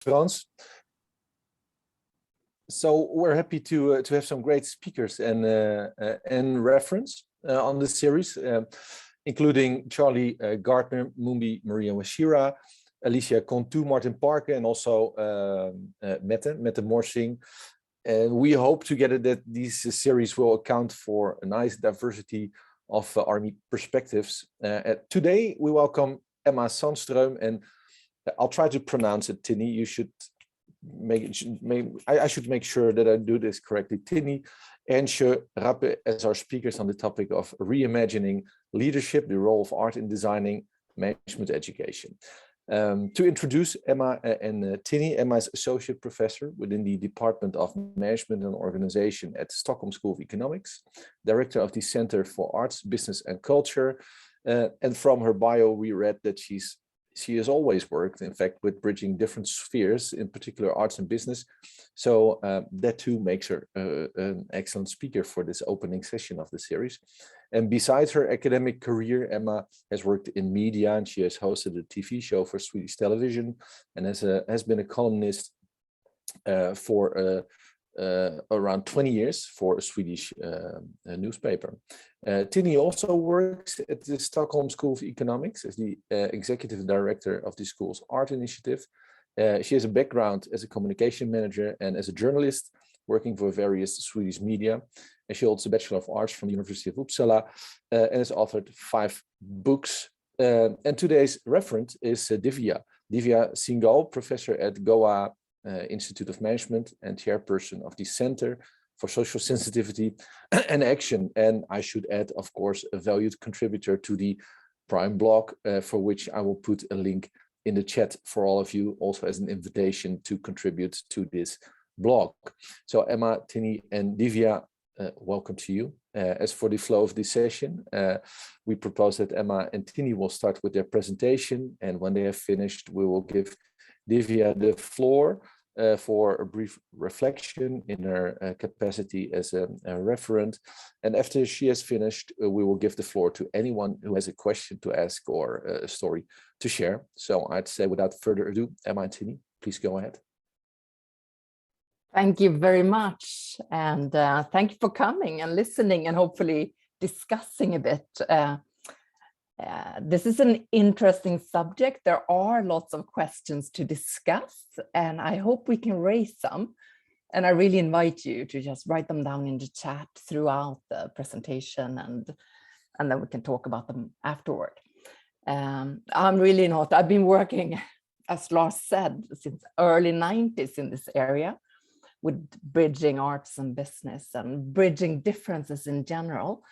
Frans. So we're happy to have some great speakers and reference on this series, including Charlie Gardner, Mumbi Maria Washira, Alicia Contu, Martin Parker, and also Mette Morsing. And we hope together that this series will account for a nice diversity of RME perspectives. Today we welcome Emma Stentröm, and I'll try to pronounce it, Tinny. You should I should make sure that I do this correctly. Tinny and Rappe as our speakers on the topic of reimagining leadership, the role of art in designing management education. To introduce Emma and Tinny, Emma is associate professor within the Department of Management and Organization at Stockholm School of Economics, director of the Center for Arts, Business and Culture. And from her bio, we read that she has always worked, in fact, with bridging different spheres, in particular arts and business. So that too makes her an excellent speaker for this opening session of the series. And besides her academic career, Emma has worked in media, and she has hosted a TV show for Swedish television, and has been a columnist for around 20 years for a Swedish newspaper. Tinny also works at the Stockholm School of Economics as the executive director of the school's art initiative. She has a background as a communication manager and as a journalist, working for various Swedish media. And she holds a Bachelor of Arts from the University of Uppsala and has authored 5 books. And today's referent is Divya. Divya Singhal, professor at Goa Institute of Management and chairperson of the Center for Social Sensitivity and Action. And I should add, of course, a valued contributor to the Prime blog, for which I will put a link in the chat for all of you, also as an invitation to contribute to this blog. So Emma, Tinny, and Divya, welcome to you. As for the flow of this session, we propose that Emma and Tinny will start with their presentation, and when they have finished, we will give Divya the floor for a brief reflection in her capacity as a referent. And after she has finished, we will give the floor to anyone who has a question to ask or a story to share. So I'd say without further ado, Emma and Tinny, please go ahead. Thank you very much. And thank you for coming and listening and hopefully discussing a bit. This is an interesting subject. There are lots of questions to discuss, and I hope we can raise some. And I really invite you to just write them down in the chat throughout the presentation, and then we can talk about them afterward. I've been working, as Lars said, since early 90s in this area, with bridging arts and business and bridging differences in general.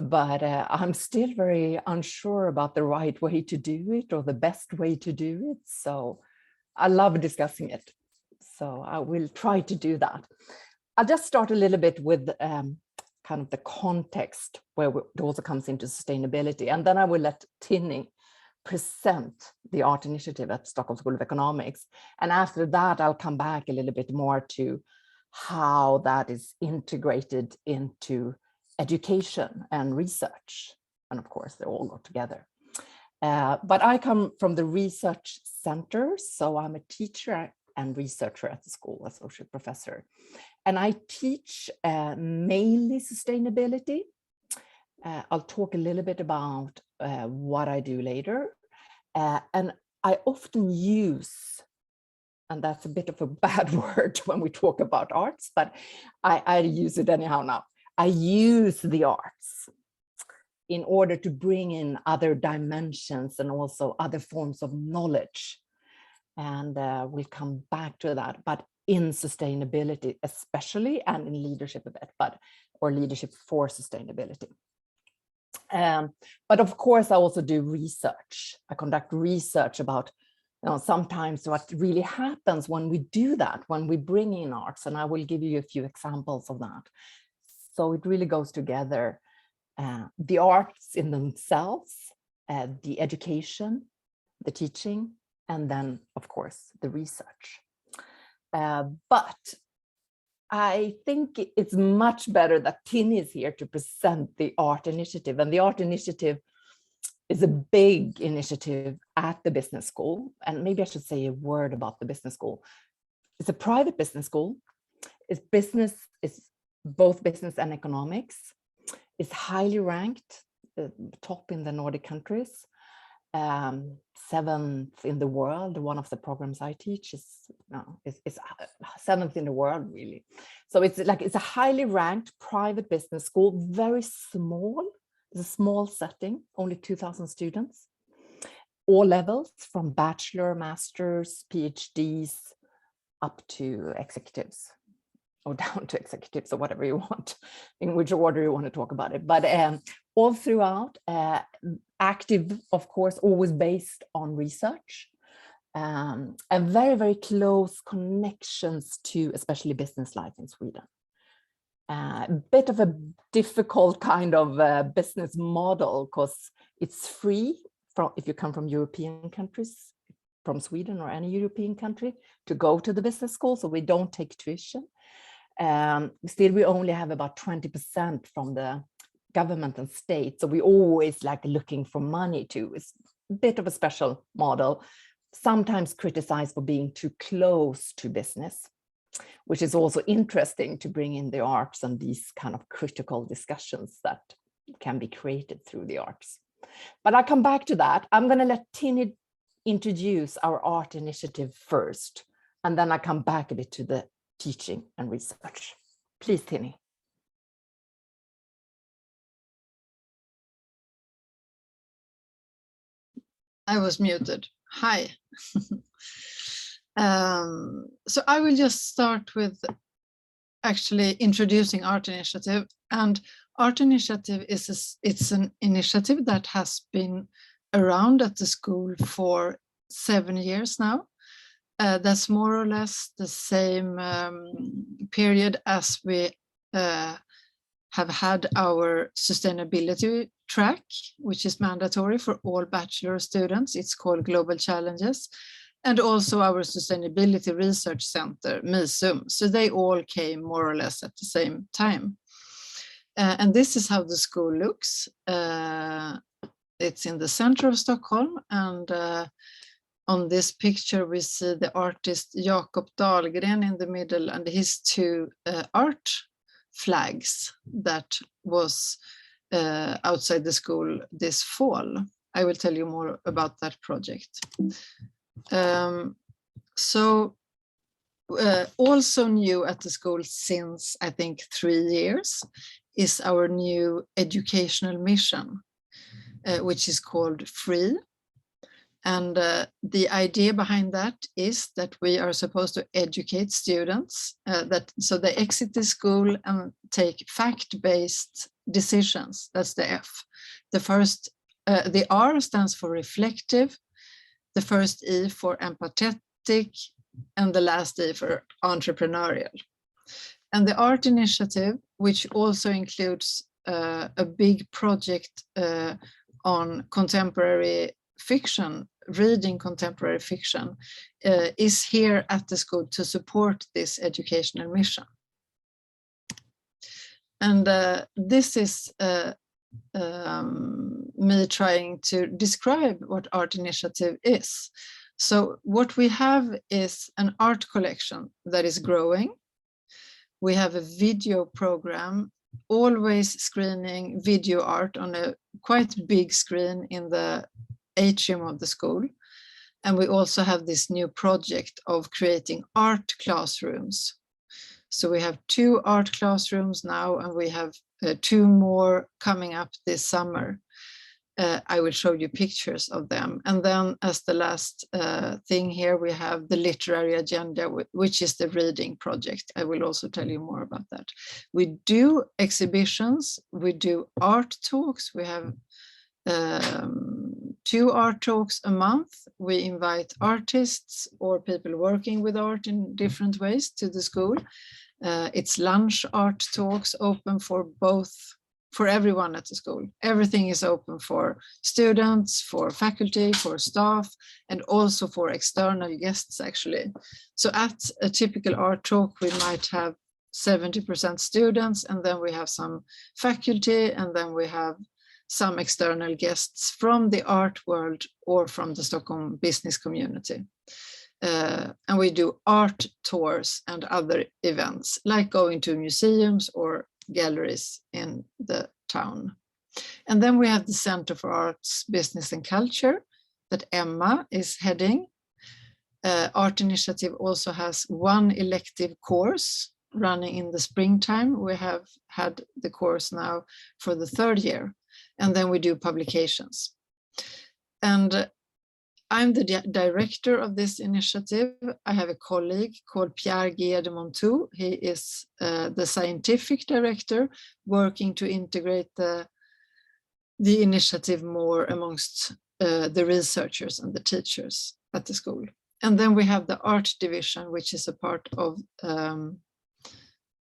But I'm still very unsure about the right way to do it or the best way to do it. So I love discussing it. So I will try to do that. I'll just start a little bit with kind of the context where it also comes into sustainability. And then I will let Tinny present the art initiative at Stockholm School of Economics. And after that, I'll come back a little bit more to how that is integrated into education and research, and of course they all go together. But I come from the research center, so I'm a teacher and researcher at the school, associate professor, and I teach mainly sustainability. I'll talk a little bit about what I do later, and I often use, and that's a bit of a bad word when we talk about arts, but I use it anyhow now. I use the arts in order to bring in other dimensions and also other forms of knowledge. And we'll come back to that, but in sustainability especially, and in leadership a bit, or leadership for sustainability. But of course, I also do research. I conduct research about sometimes what really happens when we do that, when we bring in arts, and I will give you a few examples of that. So it really goes together, the arts in themselves, the education, the teaching, and then, of course, the research. But I think it's much better that Tinny is here to present the art initiative. And the art initiative is a big initiative at the business school. And maybe I should say a word about the business school. It's a private business school. It's both business and economics. It's highly ranked, top in the Nordic countries, 7th in the world. One of the programs I teach is 7th in the world, really. So it's a highly ranked private business school, very small. It's a small setting, only 2,000 students, all levels, from bachelor, masters, PhDs, up to executives, or down to executives, or whatever you want, in which order you want to talk about it. But all throughout, active, of course, always based on research, and very, very close connections to especially business life in Sweden. A bit of a difficult kind of business model, because it's free if you come from European countries, from Sweden or any European country, to go to the business school. So we don't take tuition. Still, we only have about 20% from the government and state. So we always looking for money too. It's a bit of a special model, sometimes criticized for being too close to business, which is also interesting to bring in the arts and these kind of critical discussions that can be created through the arts. But I'll come back to that. I'm going to let Tini introduce our art initiative first, and then I come back a bit to the teaching and research. Please, Tini. I was muted. Hi. So I will just start with actually introducing Art Initiative. And Art Initiative it's an initiative that has been around at the school for 7 years now. That's more or less the same period as we have had our sustainability track, which is mandatory for all bachelor students. It's called Global Challenges. And also our Sustainability Research Center, Melissen. So they all came more or less at the same time. And this is how the school looks. It's in the center of Stockholm. And on this picture, we see the artist Jakob Dahlgren in the middle and his 2 art flags that was outside the school this fall. I will tell you more about that project. Also new at the school since I think 3 years is our new educational mission, which is called FREE. And the idea behind that is that we are supposed to educate students so they exit the school and take fact-based decisions. That's the F. The R stands for reflective, the first E for empathetic, and the last E for entrepreneurial. And the Art Initiative, which also includes a big project on contemporary fiction, reading contemporary fiction, is here at the school to support this educational mission. And this is me trying to describe what Art Initiative is. So what we have is an art collection that is growing. We have a video program, always screening video art on a quite big screen in the atrium of the school. And we also have this new project of creating art classrooms. So we have 2 art classrooms now, and we have 2 more coming up this summer. I will show you pictures of them. And then as the last thing here, we have the literary agenda, which is the reading project. I will also tell you more about that. We do exhibitions, we do art talks. We have 2 art talks a month. We invite artists or people working with art in different ways to the school. It's lunch art talks, open for everyone at the school. Everything is open for students, for faculty, for staff, and also for external guests, actually. So at a typical art talk, we might have 70% students, and then we have some faculty, and then we have some external guests from the art world or from the Stockholm business community. And we do art tours and other events, like going to museums or galleries in the town. And then we have the Center for Arts, Business and Culture that Emma is heading. Art Initiative also has one elective course running in the springtime. We have had the course now for the 3rd year. And then we do publications. And I'm the director of this initiative. I have a colleague called Pierre G. de Montou. He is the scientific director, working to integrate the initiative more amongst the researchers and the teachers at the school. And then we have the art division, which is a part of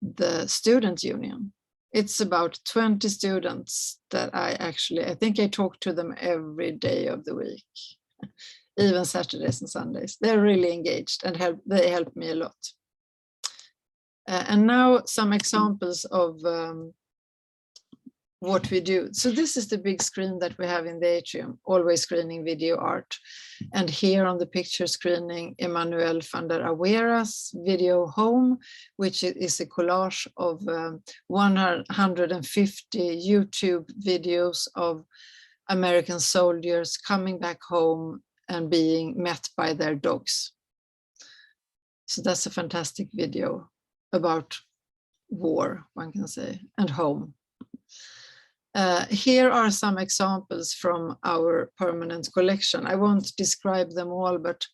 the student union. It's about 20 students that I think I talk to them every day of the week, even Saturdays and Sundays. They're really engaged and they help me a lot. And now some examples of what we do. So this is the big screen that we have in the atrium, always screening video art. And here on the picture screening, Emmanuel van der Awera's video Home, which is a collage of 150 YouTube videos of American soldiers coming back home and being met by their dogs. So that's a fantastic video about war, one can say, and home. Here are some examples from our permanent collection. I won't describe them all, but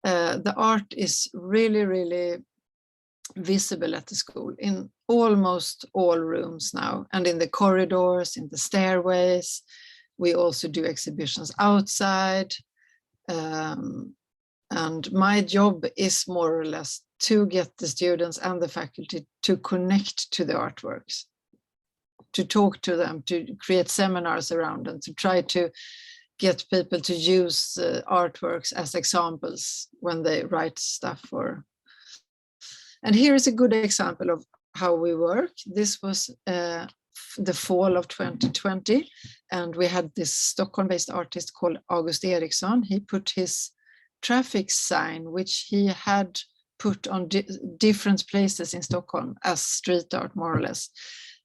the art is really, really visible at the school in almost all rooms now, and in the corridors, in the stairways. We also do exhibitions outside. And my job is more or less to get the students and the faculty to connect to the artworks, to talk to them, to create seminars around them, to try to get people to use artworks as examples when they write stuff. And here is a good example of how we work. This was the fall of 2020, and we had this Stockholm-based artist called August Eriksson. He put his traffic sign, which he had put on different places in Stockholm as street art, more or less,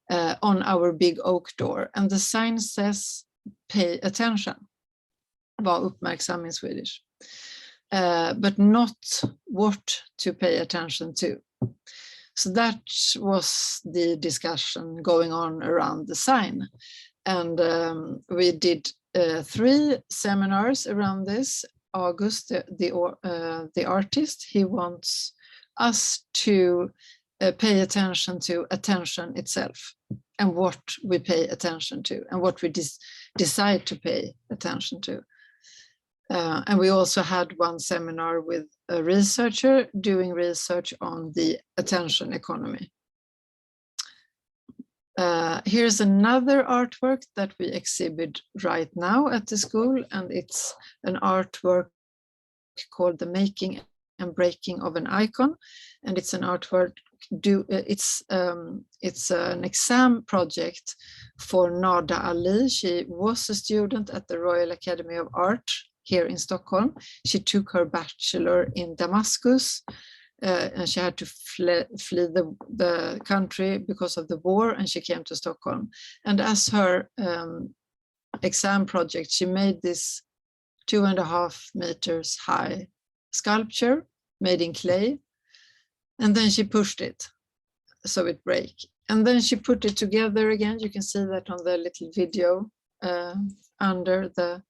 on our big oak door. And the sign says, "Pay attention," var uppmärksam in Swedish, but not what to pay attention to. So that was the discussion going on around the sign. And we did 3 seminars around this. August, the artist, he wants us to pay attention to attention itself, and what we pay attention to, and what we decide to pay attention to. And we also had one seminar with a researcher doing research on the attention economy. Here's another artwork that we exhibit right now at the school, and it's an artwork called The Making and Breaking of an Icon. And it's an artwork, it's an exam project for Nada Ali. She was a student at the Royal Academy of Art here in Stockholm. She took her bachelor in Damascus, and she had to flee the country because of the war, and she came to Stockholm. And as her exam project, she made this 2.5 meters high sculpture made in clay, and then she pushed it so it break. And then she put it together again. You can see that on the little video under the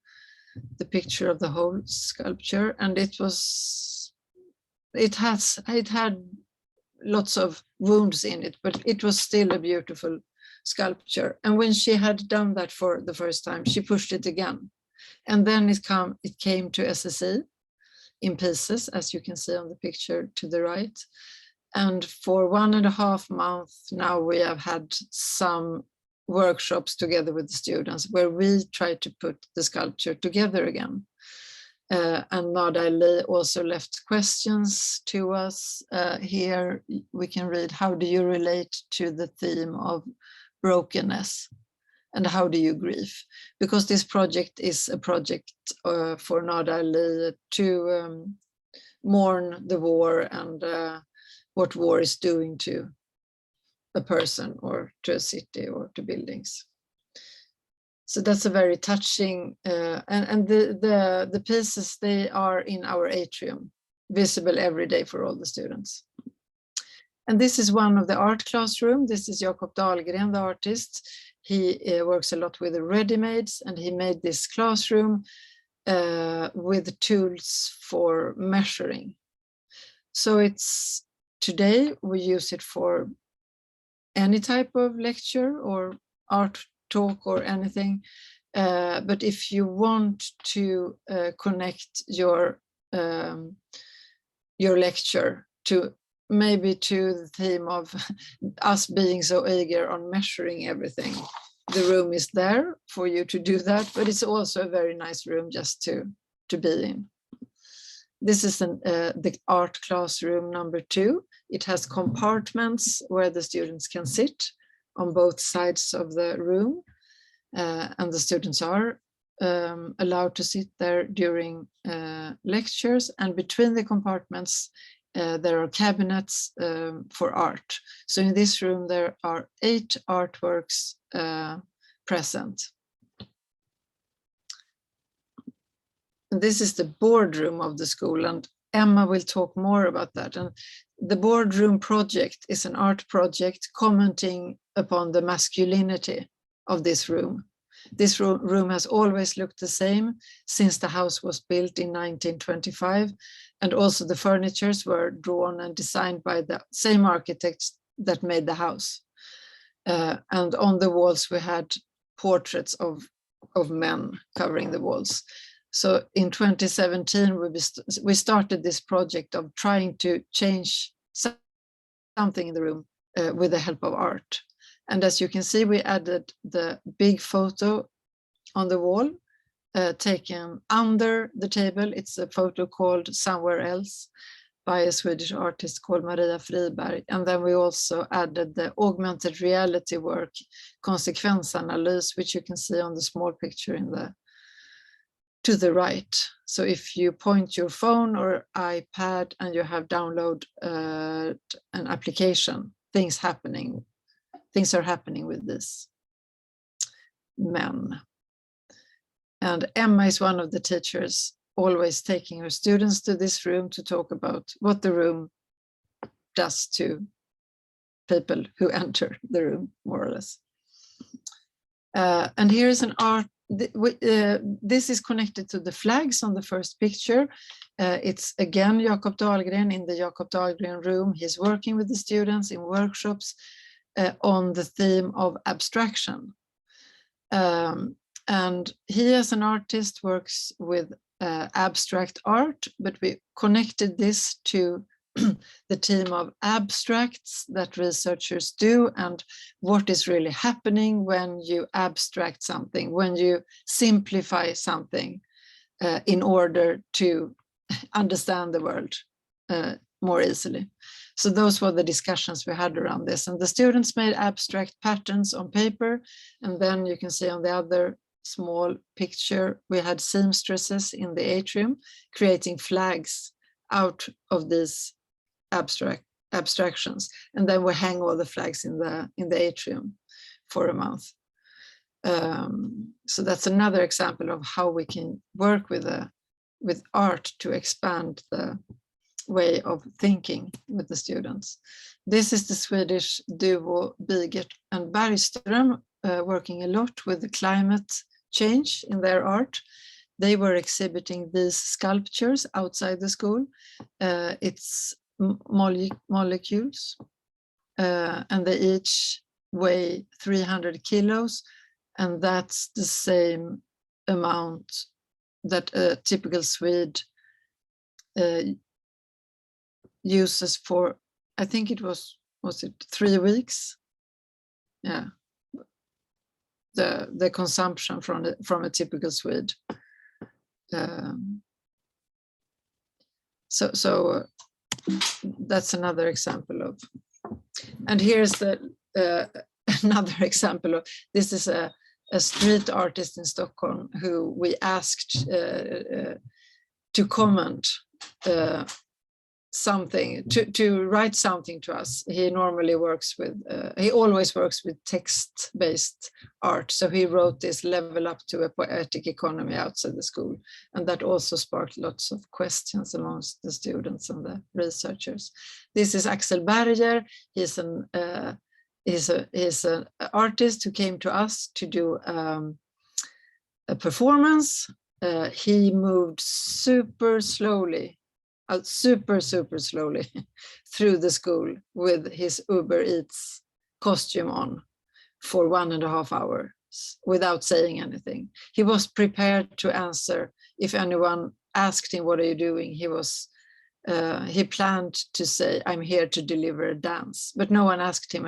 picture of the whole sculpture. And it had lots of wounds in it, but it was still a beautiful sculpture. And when she had done that for the first time, she pushed it again. And then it came to SSE in pieces, as you can see on the picture to the right. And for 1.5 months now, we have had some workshops together with the students where we try to put the sculpture together again. And Nada Ali also left questions to us. Here we can read, how do you relate to the theme of brokenness? and how do you grieve? Because this project is a project for Nordalie to mourn the war and what war is doing to a person or to a city or to buildings. So that's a very touching, and the pieces, they are in our atrium, visible every day for all the students. And this is one of the art classroom. This is Jakob Dahlgren, the artist. He works a lot with the ready-mades, and he made this classroom with tools for measuring. So it's, today we use it for any type of lecture or art talk or anything. But if you want to connect your lecture to maybe to the theme of us being so eager on measuring everything, the room is there for you to do that, but it's also a very nice room just to be in. This is the art classroom number 2. It has compartments where the students can sit on both sides of the room, and the students are allowed to sit there during lectures, and between the compartments there are cabinets for art. So in this room there are 8 artworks present. And this is the boardroom of the school, and Emma will talk more about that. And the boardroom project is an art project commenting upon the masculinity of this room. This room has always looked the same since the house was built in 1925, and also the furnitures were drawn and designed by the same architects that made the house. And on the walls we had portraits of men covering the walls. So in 2017 we started this project of trying to change something in the room with the help of art. And as you can see, we added the big photo on the wall taken under the table. It's a photo called Somewhere Else by a Swedish artist called Maria Friberg. And then we also added the augmented reality work, Konsekvensanalys, which you can see on the small picture to the right. So if you point your phone or iPad and you have downloaded an application, things are happening with this men. And Emma is one of the teachers always taking her students to this room to talk about what the room does to people who enter the room, more or less. And here's an art. This is connected to the flags on the first picture. It's again Jakob Dahlgren in the Jakob Dahlgren room. He's working with the students in workshops on the theme of abstraction. And he as an artist works with abstract art, but we connected this to the theme of abstracts that researchers do and what is really happening when you abstract something, when you simplify something in order to understand the world more easily. So those were the discussions we had around this, and the students made abstract patterns on paper, and then you can see on the other small picture we had seamstresses in the atrium creating flags out of these abstractions, and then we hang all the flags in the atrium for a month. So that's another example of how we can work with art to expand the way of thinking with the students. This is the Swedish duo Bigert and Bergström working a lot with the climate change in their art. They were exhibiting these sculptures outside the school. It's molecules, and they each weigh 300 kilos, and that's the same amount that a typical Swede uses for, I think it was it 3 weeks? Yeah, the consumption from a typical Swede. So that's another example of, and here's the another example of, this is a a street artist in Stockholm who we asked to comment something, to write something to us. He normally works with, he always works with text-based art. So he wrote this Level Up to a Poetic Economy outside the school. And that also sparked lots of questions amongst the students and the researchers. This is Axel Berger. He's an artist who came to us to do a performance. He moved super slowly through the school with his Uber Eats costume on for 1.5 hours without saying anything. He was prepared to answer if anyone asked him, "What are you doing?" He planned to say, "I'm here to deliver a dance," but no one asked him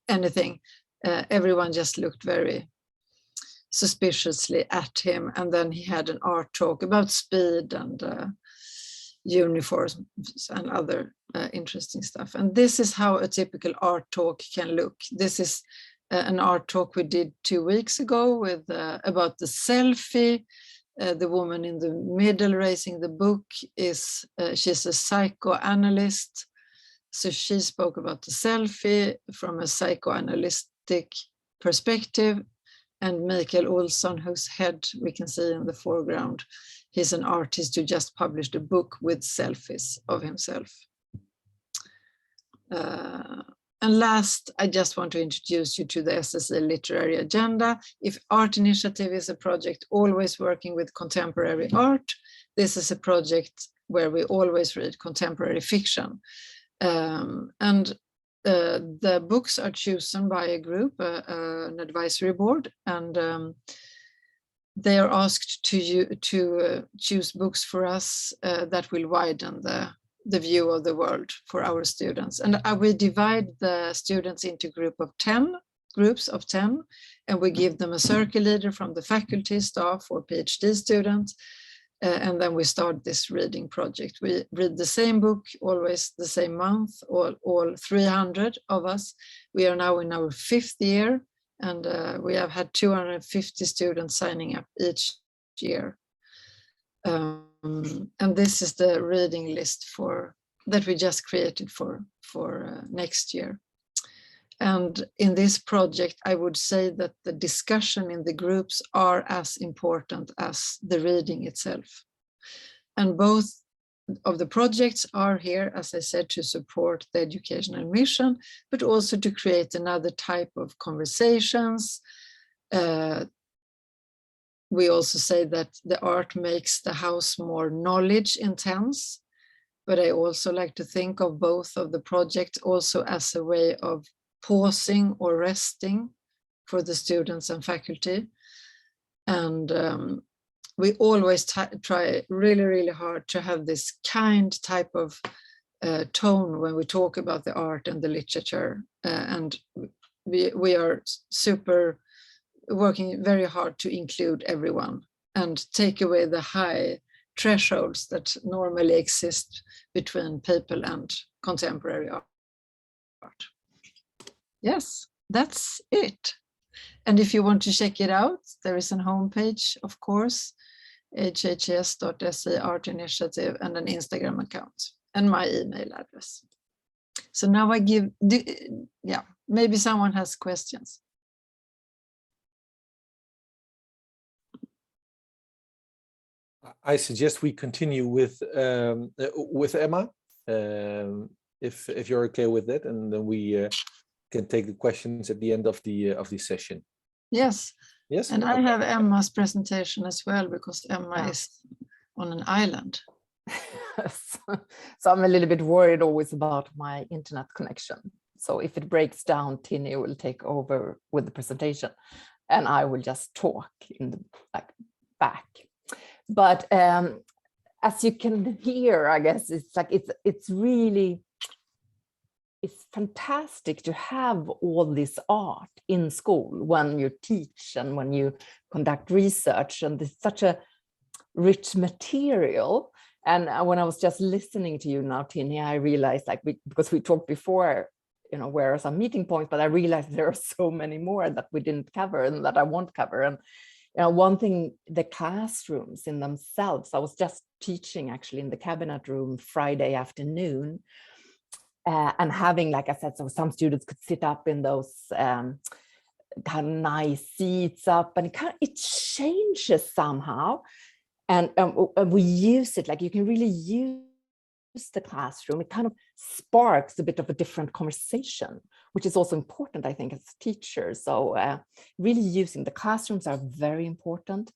anything. Everyone just looked very suspiciously at him. And then he had an art talk about speed and uniforms and other interesting stuff. And this is how a typical art talk can look. This is an art talk we did 2 weeks ago with about the selfie. The woman in the middle raising the book is, she's a psychoanalyst. So she spoke about the selfie from a psychoanalytic perspective. And Mikael Olsson, whose head we can see in the foreground, he's an artist who just published a book with selfies of himself. And last, I just want to introduce you to the SSE Literary Agenda. If Art Initiative is a project always working with contemporary art, this is a project where we always read contemporary fiction. The books are chosen by a group, an advisory board, and they are asked to choose books for us that will widen the view of the world for our students. And we divide the students into groups of 10, and we give them a circle leader from the faculty, staff, or PhD students. And then we start this reading project. We read the same book, always the same month, all 300 of us. We are now in our 5th year, and we have had 250 students signing up each year. And this is the reading list that we just created for next year. And in this project, I would say that the discussion in the groups are as important as the reading itself. And both of the projects are here, as I said, to support the educational mission, but also to create another type of conversations. We also say that the art makes the house more knowledge intense, but I also like to think of both of the projects also as a way of pausing or resting for the students and faculty. And we always try really, really hard to have this kind type of tone when we talk about the art and the literature. And we are working very hard to include everyone and take away the high thresholds that normally exist between people and contemporary art. Yes, that's it. And if you want to check it out, there is a homepage, of course, hhs.se Art Initiative, and an Instagram account and my email address. So now I maybe someone has questions. I suggest we continue with Emma, if you're okay with that, and then we can take the questions at the end of the session. Yes. Yes. And I have Emma's presentation as well, because Emma is on an island. So I'm a little bit worried always about my internet connection. So if it breaks down, Tini will take over with the presentation, and I will just talk in the back. But as you can hear, I guess it's really fantastic to have all this art in school when you teach and when you conduct research, and it's such a rich material. And when I was just listening to you now, Tini, I realized, because we talked before where are some meeting points, but I realized there are so many more that we didn't cover and that I won't cover. And one thing, the classrooms in themselves, I was just teaching actually in the cabinet room Friday afternoon, and having, like I said, so some students could sit up in those kind of nice seats up, and it changes somehow. And we use it, like you can really use the classroom. It kind of sparks a bit of a different conversation, which is also important, I think, as teachers. So really using the classrooms are very important.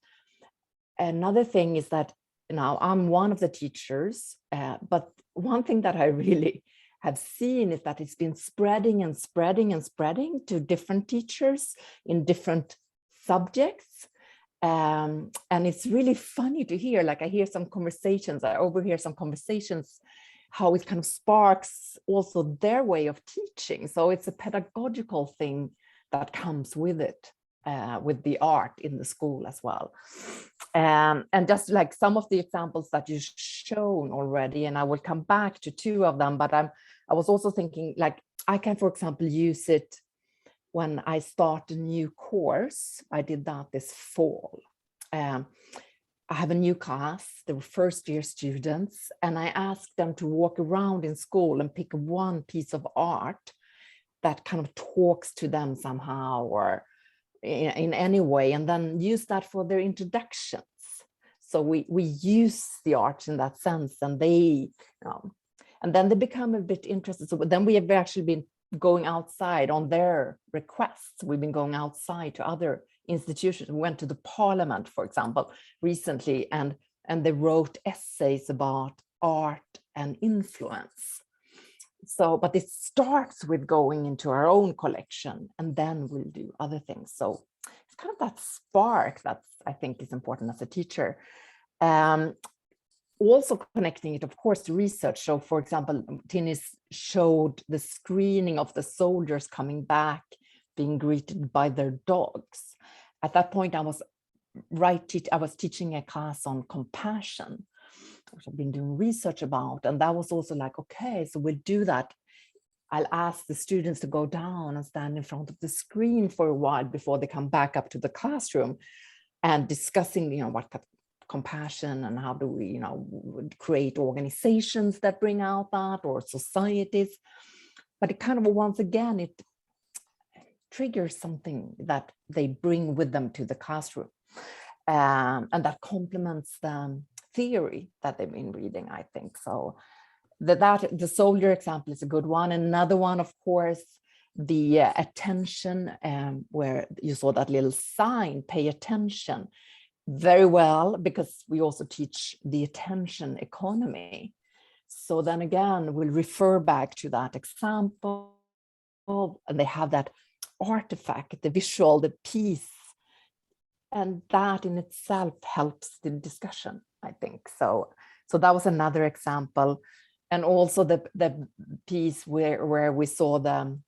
Another thing is that now I'm one of the teachers, but one thing that I really have seen is that it's been spreading and spreading and spreading to different teachers in different subjects. And it's really funny to hear, like I hear some conversations, I overhear some conversations, how it kind of sparks also their way of teaching. So it's a pedagogical thing that comes with it, with the art in the school as well. And just like some of the examples that you've shown already, and I will come back to 2 of them, but I was also thinking, like, I can, for example, use it when I start a new course. I did that this fall. I have a new class, they were first-year students, and I asked them to walk around in school and pick one piece of art that kind of talks to them somehow, or in any way, and then use that for their introductions. So we use the art in that sense, and they, and then they become a bit interested. So then we have actually been going outside on their requests. We've been going outside to other institutions. We went to the parliament, for example, recently, and they wrote essays about art and influence. So, but it starts with going into our own collection, and then we'll do other things. So it's kind of that spark that I think is important as a teacher. Also connecting it, of course, to research. So, for example, Tinny showed the screening of the soldiers coming back, being greeted by their dogs. At that point, I was teaching a class on compassion, which I've been doing research about. And that was also like, okay, so we'll do that. I'll ask the students to go down and stand in front of the screen for a while before they come back up to the classroom, and discussing, what compassion and how do we, create organizations that bring out that, or societies. But it kind of, once again, it triggers something that they bring with them to the classroom, and that complements the theory that they've been reading, I think. So the soldier example is a good one. Another one, of course, the attention, where you saw that little sign, pay attention, very well, because we also teach the attention economy. So then again, we'll refer back to that example, and they have that artifact, the visual, the piece, and that in itself helps the discussion, I think. So that was another example. And also the piece where we saw the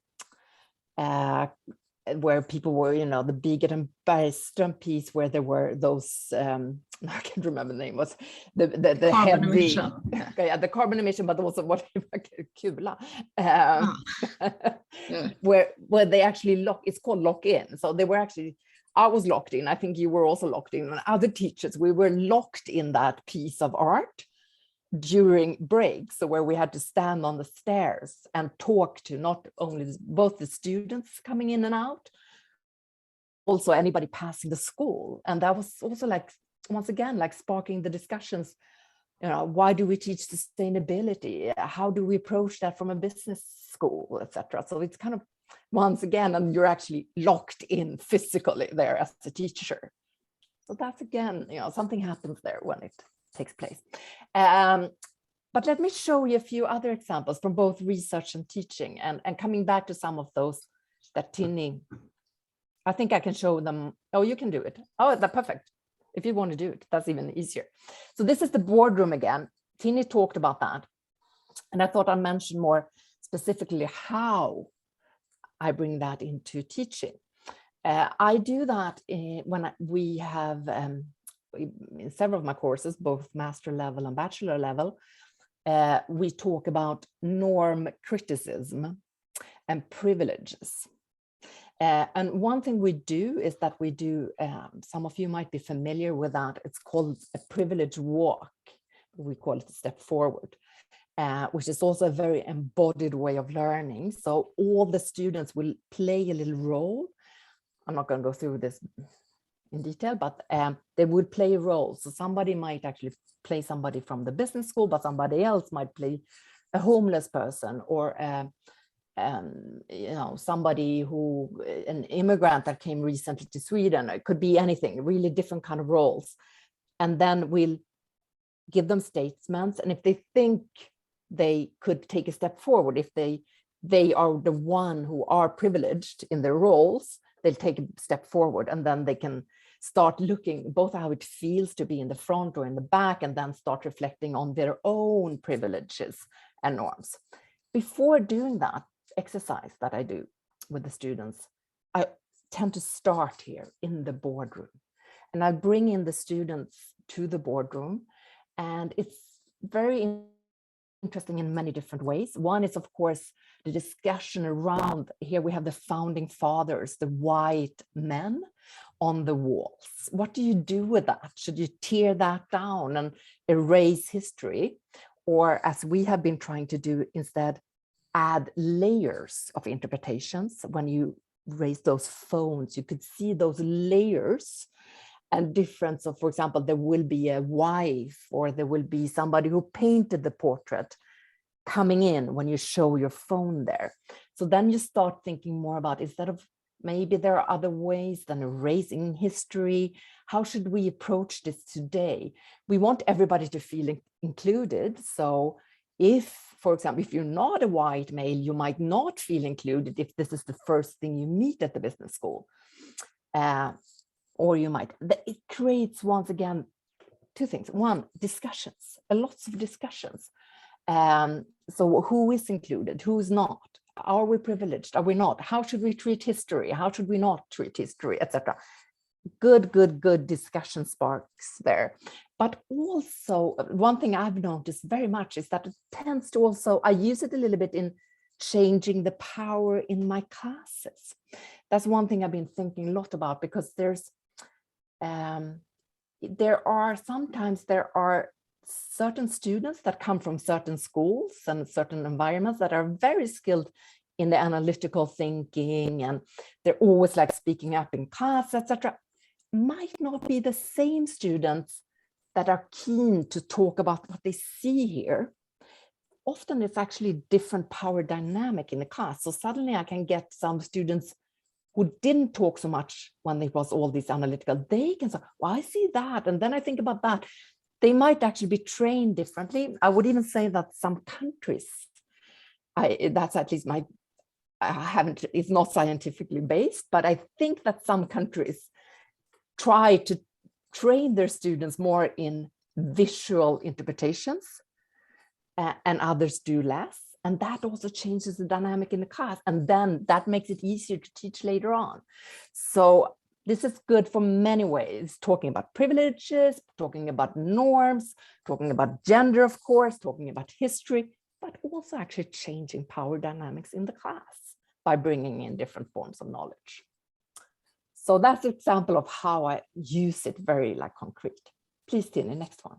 where people were, the Bigot and Bergström piece, where there were those, I can't remember the name, was the Carbon heavy, emission. yeah, the carbon emission, but also what Kula, Yeah. where they actually it's called lock in. So they were actually, I was locked in, I think you were also locked in, and other teachers, we were locked in that piece of art during breaks, so where we had to stand on the stairs and talk to not only both the students coming in and out, also anybody passing the school. And that was also, like, once again, like sparking the discussions, why do we teach sustainability, how do we approach that from a business school, etc. So it's kind of, once again, and you're actually locked in physically there as a teacher. So that's, again, something happens there when it takes place. But let me show you a few other examples from both research and teaching, and coming back to some of those that Tinny, I think I can show them. Oh, you can do it. Oh, that's perfect. If you want to do it, that's even easier. So this is the boardroom again. Tinny talked about that, and I thought I'd mention more specifically how I bring that into teaching. I do that when we have in several of my courses, both master level and bachelor level, we talk about norm criticism. and privileges. And one thing we do is that we do, some of you might be familiar with that, it's called a privilege walk. We call it a step forward, which is also a very embodied way of learning. So all the students will play a little role. I'm not going to go through this in detail, but they would play a role. So somebody might actually play somebody from the business school, but somebody else might play a homeless person, or you know, somebody who, an immigrant that came recently to Sweden. It could be anything, really different kind of roles. And then we'll give them statements, and if they think they could take a step forward, if they are the one who are privileged in their roles, they'll take a step forward, and then they can start looking both how it feels to be in the front or in the back, and then start reflecting on their own privileges and norms. Before doing that exercise that I do with the students, I tend to start here in the boardroom, and I bring in the students to the boardroom, and it's very interesting in many different ways. One is, of course, the discussion around, here we have the founding fathers, the white men on the walls. What do you do with that? Should you tear that down and erase history? Or, as we have been trying to do, instead add layers of interpretations. When you raise those phones, you could see those layers and difference of, for example, there will be a wife, or there will be somebody who painted the portrait coming in when you show your phone there. So then you start thinking more about, instead of, maybe there are other ways than erasing history. How should we approach this today? We want everybody to feel included. So if, for example, if you're not a white male, you might not feel included if this is the first thing you meet at the business school. Or you might, it creates, once again, two things. One, discussions, lots of discussions. So who is included, who is not? Are we privileged? Are we not? How should we treat history? How should we not treat history, etc.? Good discussion sparks there. But also, one thing I've noticed very much is that it tends to also, I use it a little bit in changing the power in my classes. That's one thing I've been thinking a lot about, because there are certain students that come from certain schools and certain environments that are very skilled in the analytical thinking, and they're always like speaking up in class, etc. Might not be the same students that are keen to talk about what they see here. Often it's actually different power dynamic in the class. So suddenly I can get some students who didn't talk so much when it was all these analytical. They can say, well, I see that, and then I think about that. They might actually be trained differently. I would even say that some countries, that's at least it's not scientifically based, but I think that some countries try to train their students more in visual interpretations, and others do less. And that also changes the dynamic in the class. And then that makes it easier to teach later on. So this is good for many ways, talking about privileges, talking about norms, talking about gender, of course, talking about history, but also actually changing power dynamics in the class by bringing in different forms of knowledge. So that's an example of how I use it, very like concrete. Please, Tini, next one.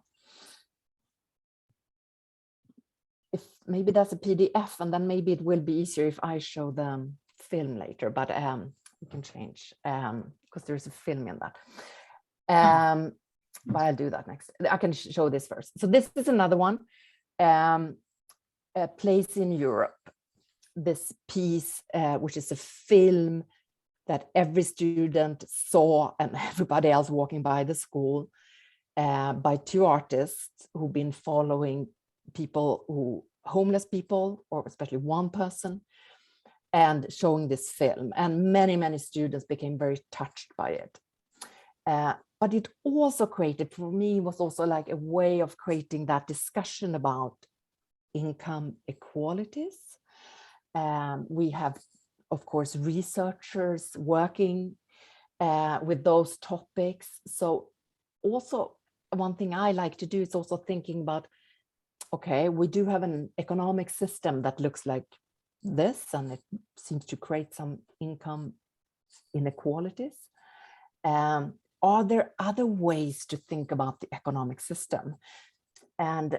If maybe that's a PDF, and then maybe it will be easier if I show the film later, but we can change because there's a film in that. But I'll do that next. I can show this first. So this is another one, a place in Europe. This piece, which is a film that every student saw, and everybody else walking by the school, by two artists who've been following homeless people, or especially one person, and showing this film. And many students became very touched by it. But it also created, for me, was also like a way of creating that discussion about income equalities. We have, of course, researchers working with those topics. So also one thing I like to do is also thinking about, okay, we do have an economic system that looks like this, and it seems to create some income inequalities. Are there other ways to think about the economic system? And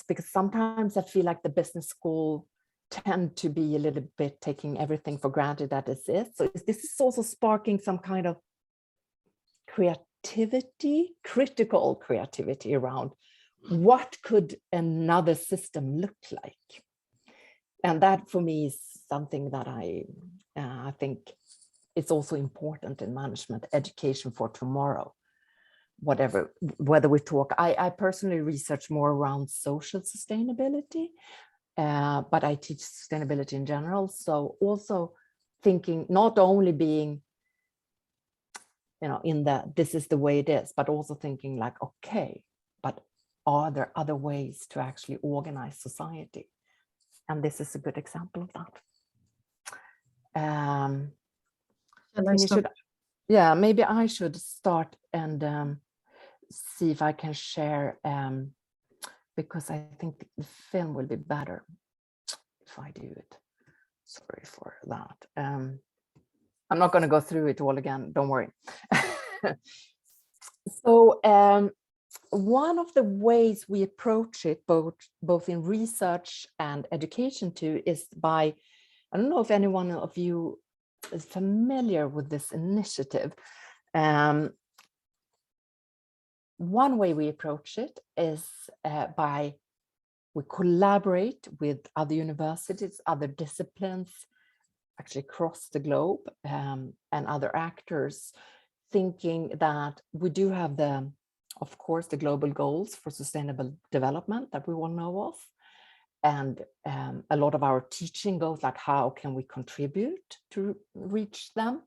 because sometimes I feel like the business school tend to be a little bit taking everything for granted that it is. So this is also sparking some kind of creativity, critical creativity around what could another system look like? And that for me is something that I think it's also important in management education for tomorrow. Whether we talk, I personally research more around social sustainability, but I teach sustainability in general. So also thinking, not only being, in this is the way it is, but also thinking like, okay, but are there other ways to actually organize society? And this is a good example of that. Maybe I should start and see if I can share, because I think the film will be better if I do it. Sorry for that. I'm not going to go through it all again, don't worry. So one of the ways we approach it, both in research and education too, is by, I don't know if anyone of you is familiar with this initiative. One way we approach it is we collaborate with other universities, other disciplines, actually across the globe, and other actors, thinking that we do have of course, the global goals for sustainable development that we all know of. And a lot of our teaching goes like, how can we contribute to reach them?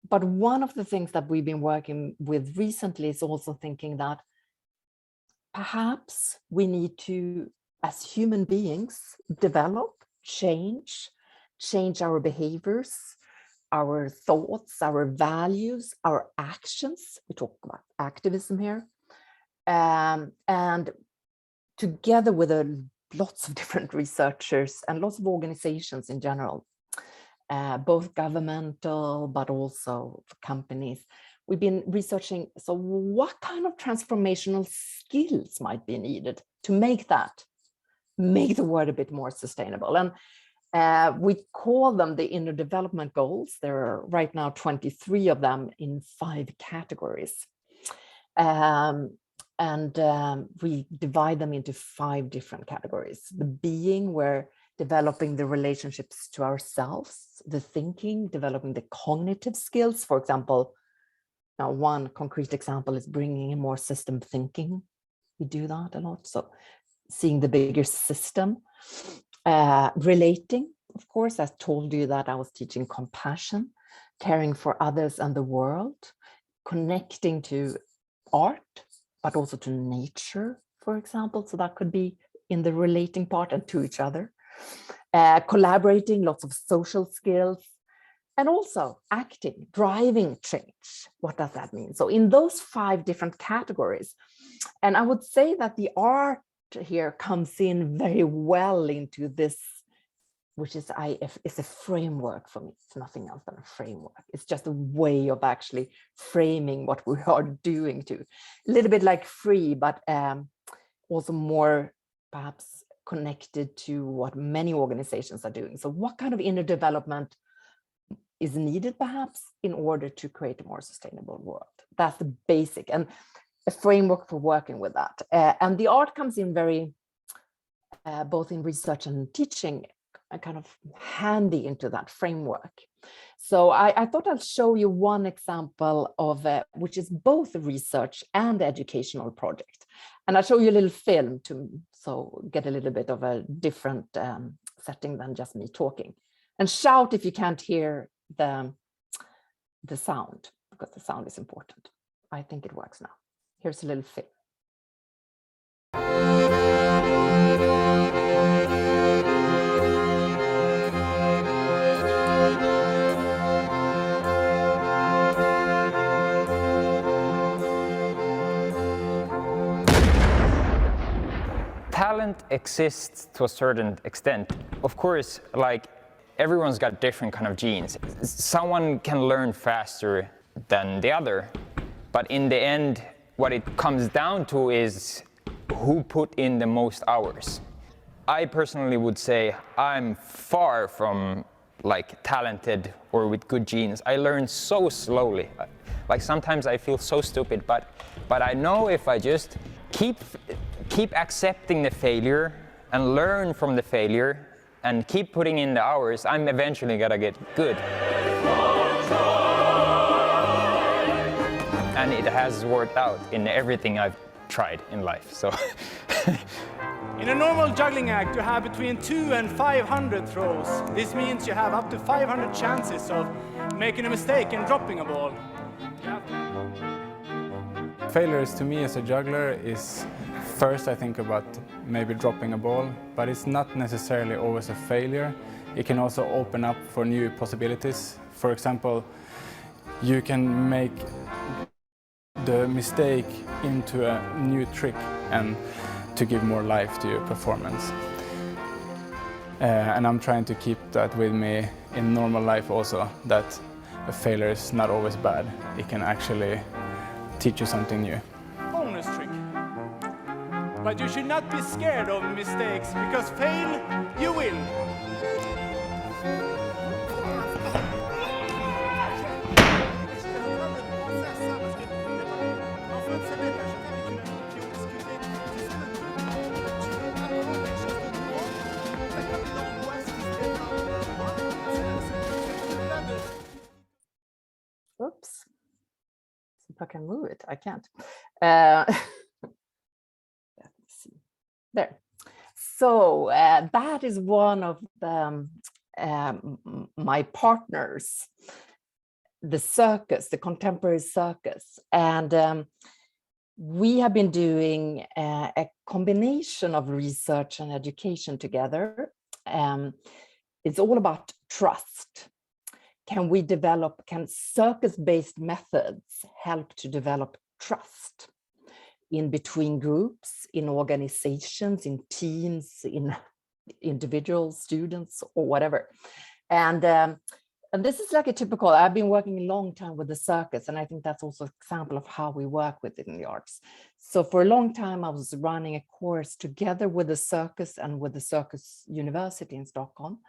But one of the things that we've been working with recently is also thinking that perhaps we need to, as human beings, develop, change our behaviors, our thoughts, our values, our actions. We talk about activism here. And together with lots of different researchers and lots of organizations in general, both governmental, but also companies, we've been researching, so what kind of transformational skills might be needed to make the world a bit more sustainable? And we call them the inner development goals. There are right now 23 of them in 5 categories. We divide them into 5 different categories. The being, where developing the relationships to ourselves, the thinking, developing the cognitive skills. For example, now one concrete example is bringing in more system thinking. We do that a lot. So seeing the bigger system. Relating, of course, I told you that I was teaching compassion, caring for others and the world, connecting to art, but also to nature, for example. So that could be in the relating part and to each other. Collaborating, lots of social skills, and also acting, driving change. What does that mean? So in those 5 different categories, and I would say that the art here comes in very well into this, which is it's a framework for me. It's nothing else than a framework. It's just a way of actually framing what we are doing to. A little bit like free, but also more perhaps connected to what many organizations are doing. So what kind of inner development is needed perhaps in order to create a more sustainable world? That's the basic, and a framework for working with that. And the art comes in very, both in research and teaching, kind of handy into that framework. So I thought I'll show you one example of which is both a research and educational project. And I'll show you a little film so get a little bit of a different setting than just me talking. And shout if you can't hear the sound, because the sound is important. I think it works now. Here's a little film. Talent exists to a certain extent of course, like everyone's got different kind of genes. Someone can learn faster than the other, but in the end, what it comes down to is who put in the most hours. I personally would say I'm far from like talented or with good genes. I learn so slowly. Like sometimes I feel so stupid, but I know if I just keep accepting the failure and learn from the failure and keep putting in the hours, I'm eventually gonna get good. And it has worked out in everything I've tried in life, so. In a normal juggling act, you have between 200 and 500 throws. This means you have up to 500 chances of making a mistake and dropping a ball. Failures to me as a juggler is, first I think about maybe dropping a ball, but it's not necessarily always a failure. It can also open up for new possibilities. For example, you can make the mistake into a new trick and to give more life to your performance. And I'm trying to keep that with me in normal life also, that a failure is not always bad. It can actually teach you something new. Bonus trick. But you should not be scared of mistakes, because fail, you will. Oops. If I can move it, I can't. Let me see. There. So that is one of the, my partners, the circus, the contemporary circus. And we have been doing a combination of research and education together. It's all about trust. Can circus-based methods help to develop trust in between groups, in organizations, in teams, in individuals, students, or whatever? And this is like a typical, I've been working a long time with the circus, and I think that's also an example of how we work within the arts. So for a long time, I was running a course together with the circus and with the Circus University in Stockholm,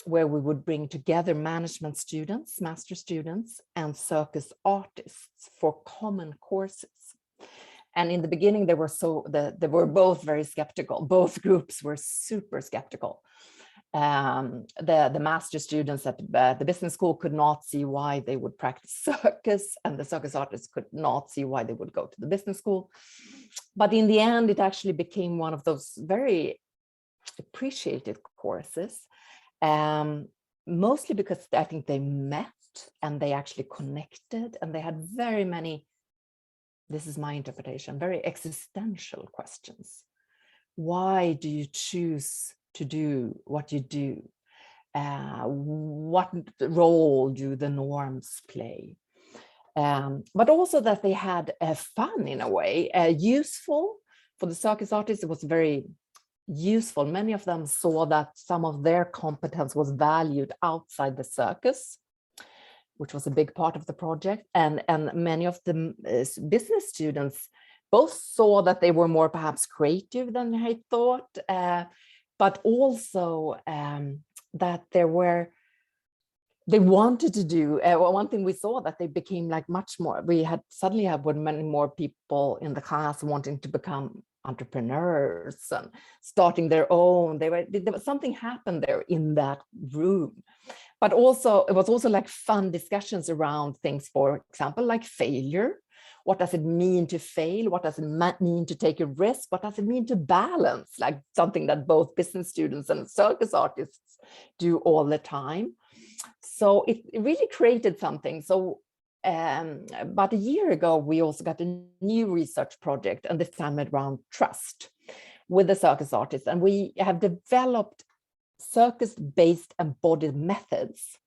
where we would bring together management students, master students, and circus artists for common courses. And in the beginning, they were both very skeptical. Both groups were super skeptical. The master students at the business school could not see why they would practice circus, and the circus artists could not see why they would go to the business school. But in the end, it actually became one of those very appreciated courses. Mostly because I think they met and they actually connected, and they had very many, this is my interpretation, very existential questions. Why do you choose to do what you do? What role do the norms play? But also that they had fun in a way, useful. For the circus artists, it was very useful. Many of them saw that some of their competence was valued outside the circus, which was a big part of the project. And many of the business students both saw that they were more perhaps creative than I thought, but also that they wanted to do, one thing we saw, that they became like much more, suddenly had many more people in the class wanting to become entrepreneurs and starting their own. There was something happened there in that room. But also, it was also like fun discussions around things, for example, like failure. What does it mean to fail? What does it mean to take a risk? What does it mean to balance? Like something that both business students and circus artists do all the time. So it really created something. So about a year ago, we also got a new research project, and this time around trust with the circus artists. And we have developed circus-based embodied methods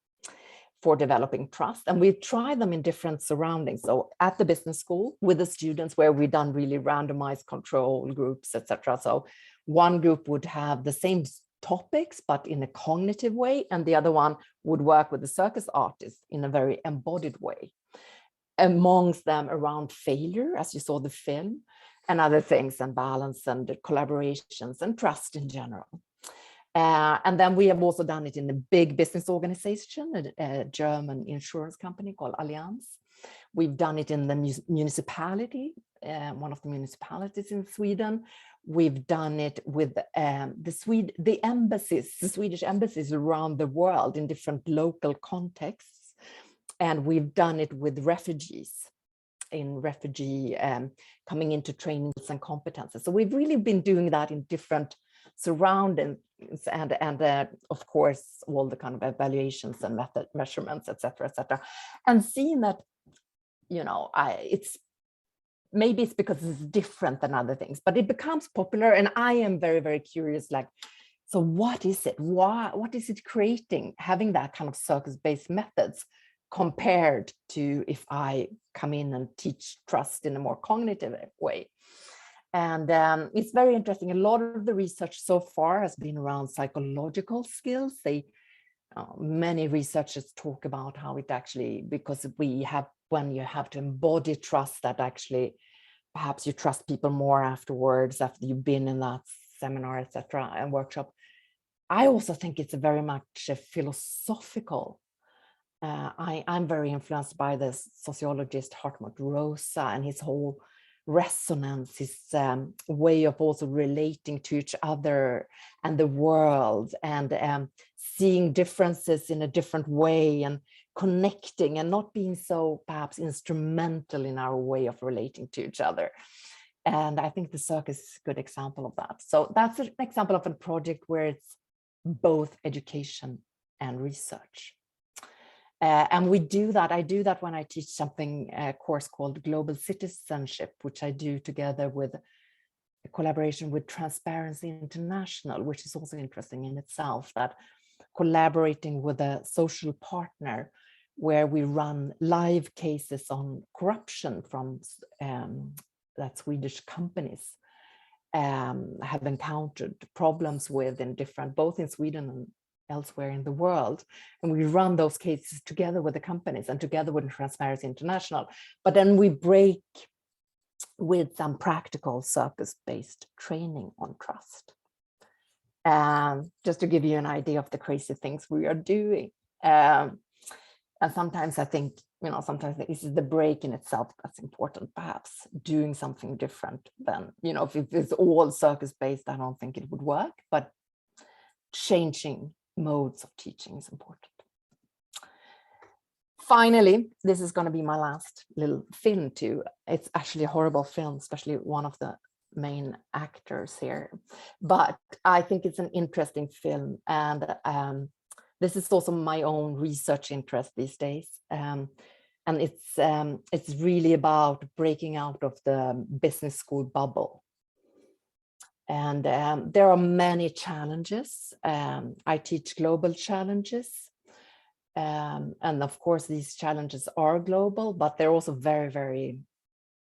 for developing trust. And we try them in different surroundings. So at the business school with the students, where we've done really randomized control groups, etc. So one group would have the same topics, but in a cognitive way. And the other one would work with the circus artists in a very embodied way. Amongst them around failure, as you saw the film, and other things, and balance and collaborations and trust in general. And then we have also done it in a big business organization, a German insurance company called Allianz. We've done it in the municipality, one of the municipalities in Sweden. We've done it with the embassies, the Swedish embassies around the world in different local contexts. And we've done it with refugees in refugee coming into trainings and competences. So we've really been doing that in different surroundings, and of course all the kind of evaluations and method measurements, etc., and seeing that, you know, maybe it's because it's different than other things, but it becomes popular, and I am very, very curious, like, so what is it? What is it creating, having that kind of circus-based methods compared to if I come in and teach trust in a more cognitive way? And it's very interesting. A lot of the research so far has been around psychological skills. Many researchers talk about how it actually, because when you have to embody trust, that actually perhaps you trust people more afterwards, after you've been in that seminar, etc., and workshop. I also think it's a very much a philosophical. I'm very influenced by the sociologist Hartmut Rosa and his whole resonance, his way of also relating to each other and the world, and seeing differences in a different way, and connecting and not being so perhaps instrumental in our way of relating to each other. And I think the circus is a good example of that. So that's an example of a project where it's both education and research. And we do that. I do that when I teach something, a course called Global Citizenship, which I do together with a collaboration with Transparency International, which is also interesting in itself, that collaborating with a social partner where we run live cases on corruption from that Swedish companies have encountered problems with in different, both in Sweden and elsewhere in the world. And we run those cases together with the companies and together with Transparency International. But then we break with some practical circus-based training on trust. Just to give you an idea of the crazy things we are doing. And sometimes I think, you know, sometimes this is the break in itself that's important, perhaps doing something different than, you know, if it's all circus-based, I don't think it would work, but changing modes of teaching is important. Finally, this is going to be my last little film too. It's actually a horrible film, especially one of the main actors here, but I think it's an interesting film, and this is also my own research interest these days, and it's really about breaking out of the business school bubble. And there are many challenges. I teach global challenges, and of course these challenges are global, but they're also very, very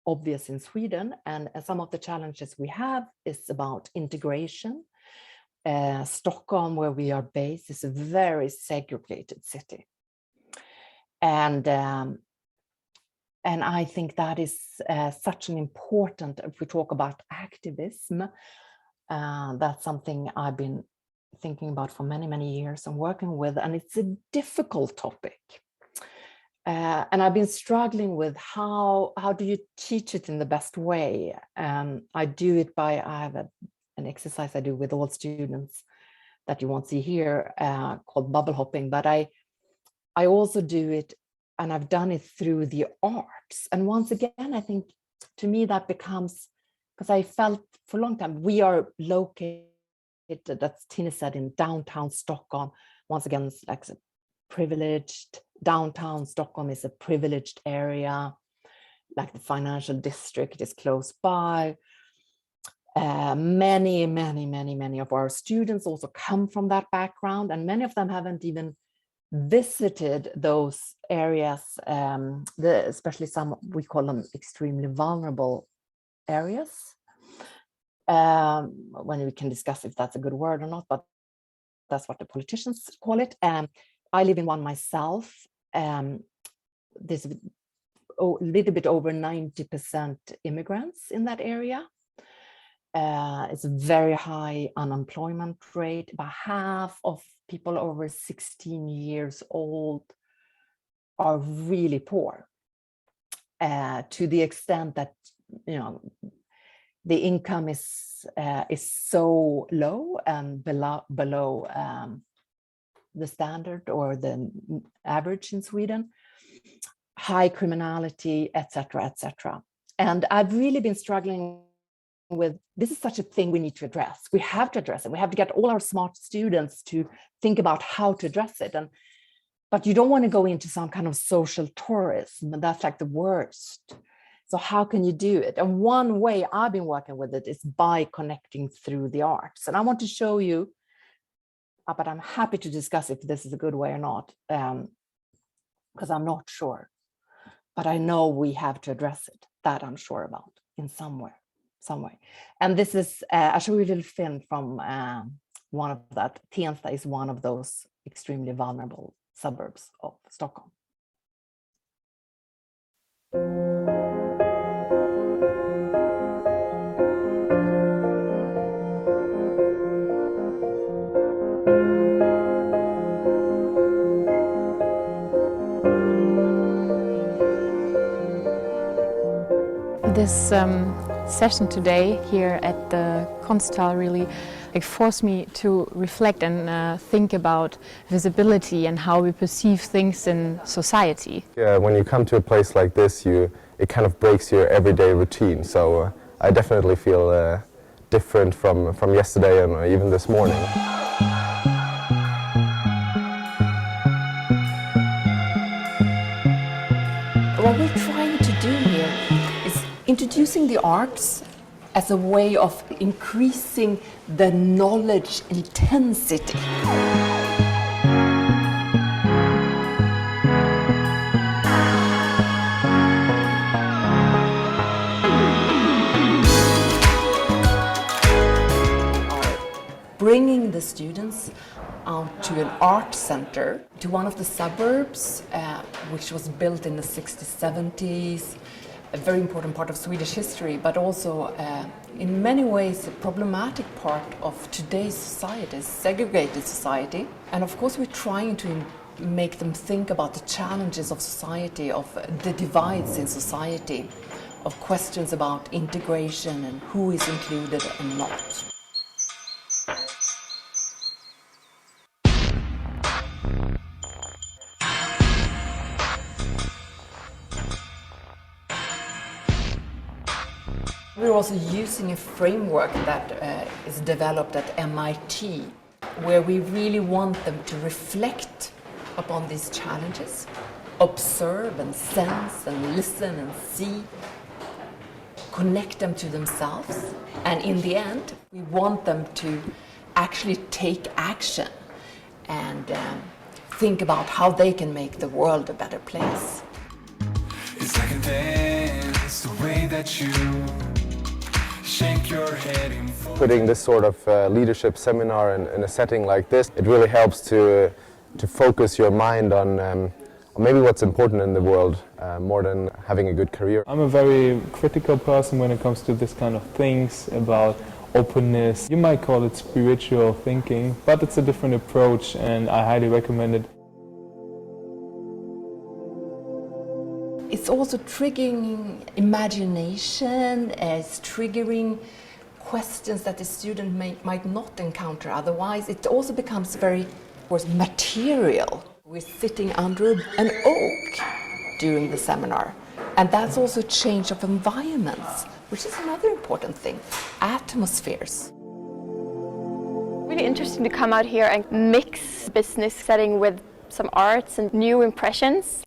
obvious in Sweden. And some of the challenges we have is about integration. Stockholm, where we are based, is a very segregated city, and I think that is such an important, if we talk about activism, that's something I've been thinking about for many, many years and working with, and it's a difficult topic. And I've been struggling with how do you teach it in the best way. I do it by, I have an exercise I do with all students that you won't see here called bubble hopping, but I also do it, and I've done it through the arts. And once again, I think to me that becomes, because I felt for a long time, we are located, that's Tina said, in downtown Stockholm. Once again, it's like a privileged, downtown Stockholm is a privileged area, like the financial district is close by. Many of our students also come from that background, and many of them haven't even visited those areas, especially some, we call them extremely vulnerable areas. When we can discuss if that's a good word or not, but that's what the politicians call it. I live in one myself. There's a little bit over 90% immigrants in that area. It's a very high unemployment rate. About half of people over 16 years old are really poor, to the extent that, you know, the income is so low and below the standard or the average in Sweden. High criminality, etc., etc. And I've really been struggling with, this is such a thing we need to address. We have to address it. We have to get all our smart students to think about how to address it. But you don't want to go into some kind of social tourism, and that's like the worst. So how can you do it? And one way I've been working with it is by connecting through the arts. And I want to show you, but I'm happy to discuss if this is a good way or not, because I'm not sure. But I know we have to address it. That I'm sure about in some way. And this is, I'll show you a little film from one of that. Tensta is one of those extremely vulnerable suburbs of Stockholm. This session today here at the Konsthall really forced me to reflect and think about visibility and how we perceive things in society. When you come to a place like this, it kind of breaks your everyday routine. So I definitely feel different from yesterday and even this morning. What we're trying to do here is introducing the arts as a way of increasing the knowledge intensity. Bringing the students out to an art center, to one of the suburbs, which was built in the 60s, 70s, a very important part of Swedish history, but also in many ways a problematic part of today's society, segregated society. And of course we're trying to make them think about the challenges of society, of the divides in society, of questions about integration and who is included and not. We're also using a framework that is developed at MIT, where we really want them to reflect upon these challenges, observe and sense and listen and see, connect them to themselves, and in the end, we want them to actually take action and think about how they can make the world a better place. It's like a dance, the way that you shake your head in full. Putting this sort of leadership seminar in a setting like this, it really helps to focus your mind on maybe what's important in the world more than having a good career. I'm a very critical person when it comes to this kind of things about openness. You might call it spiritual thinking, but it's a different approach and I highly recommend it. It's also triggering imagination, it's triggering questions that the student might not encounter otherwise. It also becomes very, of course, material. We're sitting under an oak during the seminar. And that's also a change of environments, which is another important thing, atmospheres. Really interesting to come out here and mix business setting with some arts and new impressions.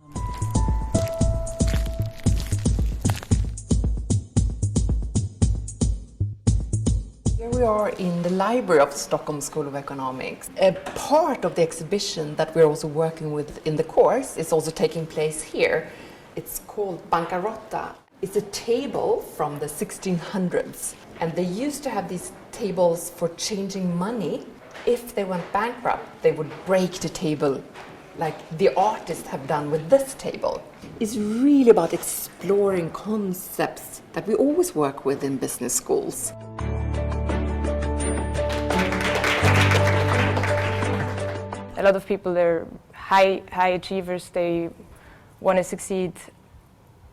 We are in the library of the Stockholm School of Economics. A part of the exhibition that we're also working with in the course is also taking place here. It's called Bancarotta. It's a table from the 1600s. And they used to have these tables for changing money. if they went bankrupt, they would break the table like the artists have done with this table. It's really about exploring concepts that we always work with in business schools. A lot of people, they're high achievers. They want to succeed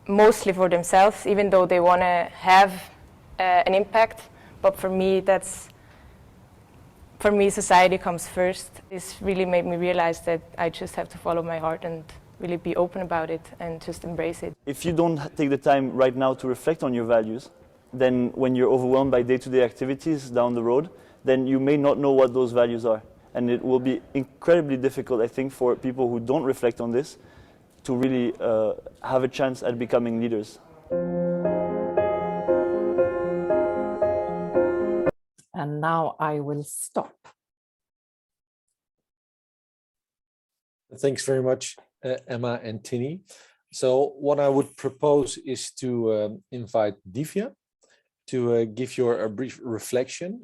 mostly for themselves, even though they want to have an impact. But for me, society comes first. This really made me realize that I just have to follow my heart and really be open about it and just embrace it. If you don't take the time right now to reflect on your values, then when you're overwhelmed by day-to-day activities down the road, then you may not know what those values are. And it will be incredibly difficult, I think, for people who don't reflect on this to really have a chance at becoming leaders. And now I will stop. Thanks very much, Emma and Tini. So what I would propose is to invite Divya to give you a brief reflection.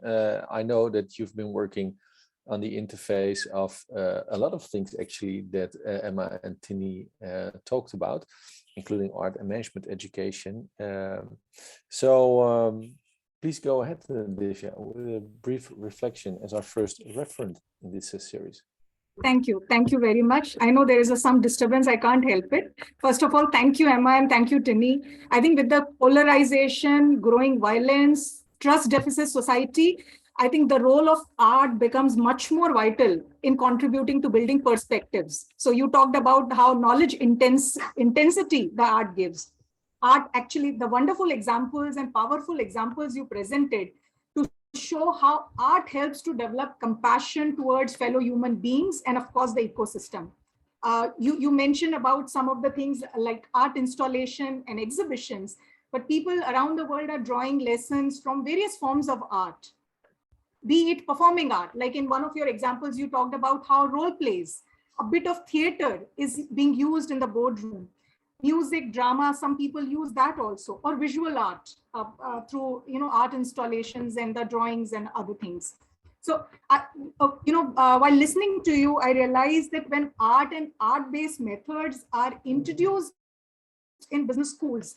I know that you've been working on the interface of a lot of things actually that Emma and Tini talked about, including art and management education. Please go ahead, Divya, with a brief reflection as our first referent in this series. Thank you. Thank you very much. I know there is some disturbance. I can't help it. First of all, thank you, Emma, and thank you, Tini. I think with the polarization, growing violence, trust deficit society, I think the role of art becomes much more vital in contributing to building perspectives. So you talked about how knowledge intensity the art gives. Art, actually, the wonderful examples and powerful examples you presented to show how art helps to develop compassion towards fellow human beings and, of course, the ecosystem. You mentioned about some of the things like art installation and exhibitions, but people around the world are drawing lessons from various forms of art, be it performing art. Like in one of your examples, you talked about how role plays, a bit of theater is being used in the boardroom. Music, drama, some people use that also, or visual art through art installations and the drawings and other things. So, while listening to you, I realized that when art and art-based methods are introduced in business schools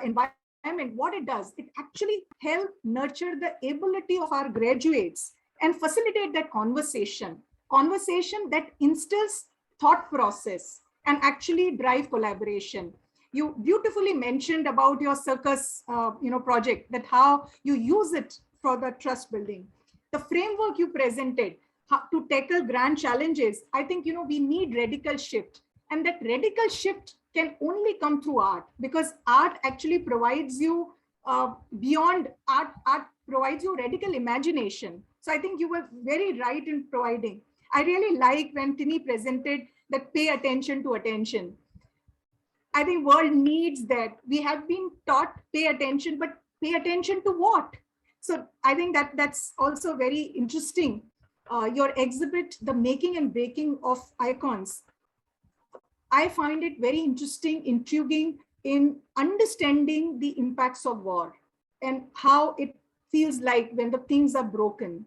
environment, what it does, it actually helps nurture the ability of our graduates and facilitate that conversation that instills thought process and actually drive collaboration. You beautifully mentioned about your circus project, that how you use it for the trust building. The framework you presented to tackle grand challenges, I think we need radical shift, and that radical shift can only come through art, because art actually provides you beyond art provides you radical imagination. So I think you were very right in providing. I really like when Tini presented that pay attention to attention. I think world needs that. We have been taught pay attention, but pay attention to what? So I think that's also very interesting. Your exhibit, the making and breaking of icons, I find it very interesting, intriguing in understanding the impacts of war and how it feels like when the things are broken.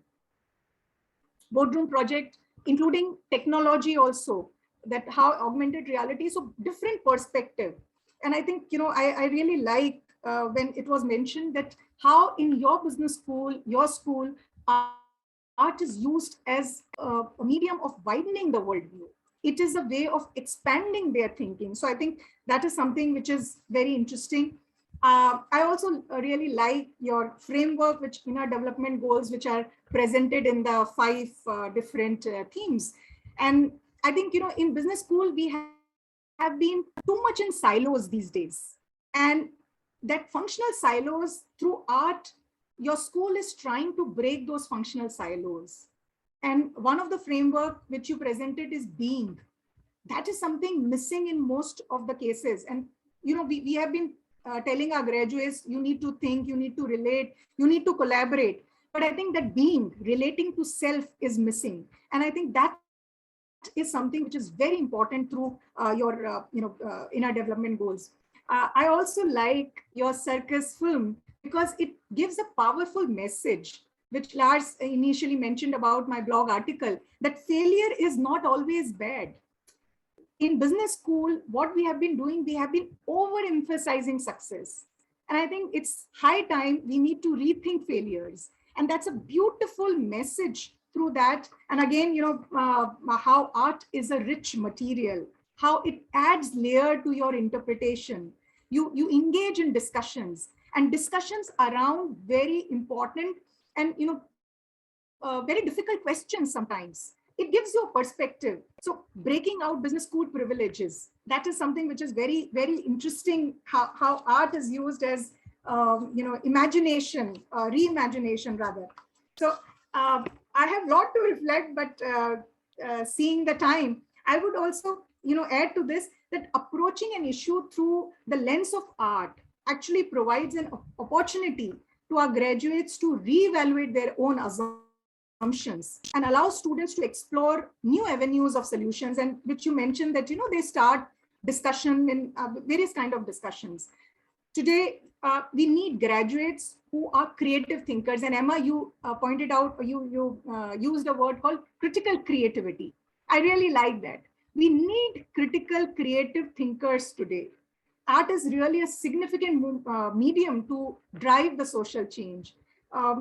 Boardroom project, including technology also, that how augmented reality, so different perspective. And I think, I really like when it was mentioned that how in your business school, your school, art is used as a medium of widening the worldview. It is a way of expanding their thinking. So I think that is something which is very interesting. I also really like your framework, which inner development goals, which are presented in the 5 different themes. And I think, in business school, we have been too much in silos these days. And that functional silos through art, your school is trying to break those functional silos. And one of the framework which you presented is being. That is something missing in most of the cases. And, we have been telling our graduates, you need to think, you need to relate, you need to collaborate. But I think that being, relating to self is missing. And I think that is something which is very important through your inner development goals. I also like your circus film because it gives a powerful message which Lars initially mentioned about my blog article, that failure is not always bad. In business school, what we have been doing, we have been overemphasizing success. And I think it's high time we need to rethink failures. And that's a beautiful message through that. And again, how art is a rich material, how it adds layer to your interpretation. You engage in discussions, and discussions around very important and very difficult questions sometimes. It gives you a perspective. So breaking out business school privileges, that is something which is very, very interesting, how art is used as, imagination, reimagination rather. So I have a lot to reflect, but seeing the time, I would also, add to this that approaching an issue through the lens of art actually provides an opportunity to our graduates to reevaluate their own assumptions and allow students to explore new avenues of solutions, and which you mentioned that, they start discussion in various kind of discussions. Today, we need graduates who are creative thinkers. And Emma, you pointed out, you used a word called critical creativity. I really like that. We need critical creative thinkers today. Art is really a significant medium to drive the social change. I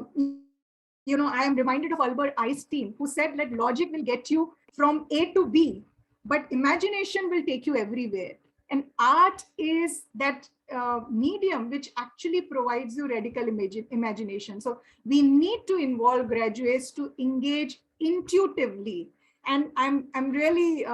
am reminded of Albert Einstein, who said that logic will get you from A to B, but imagination will take you everywhere. And art is that medium which actually provides you radical imagination. So we need to involve graduates to engage intuitively. And I'm really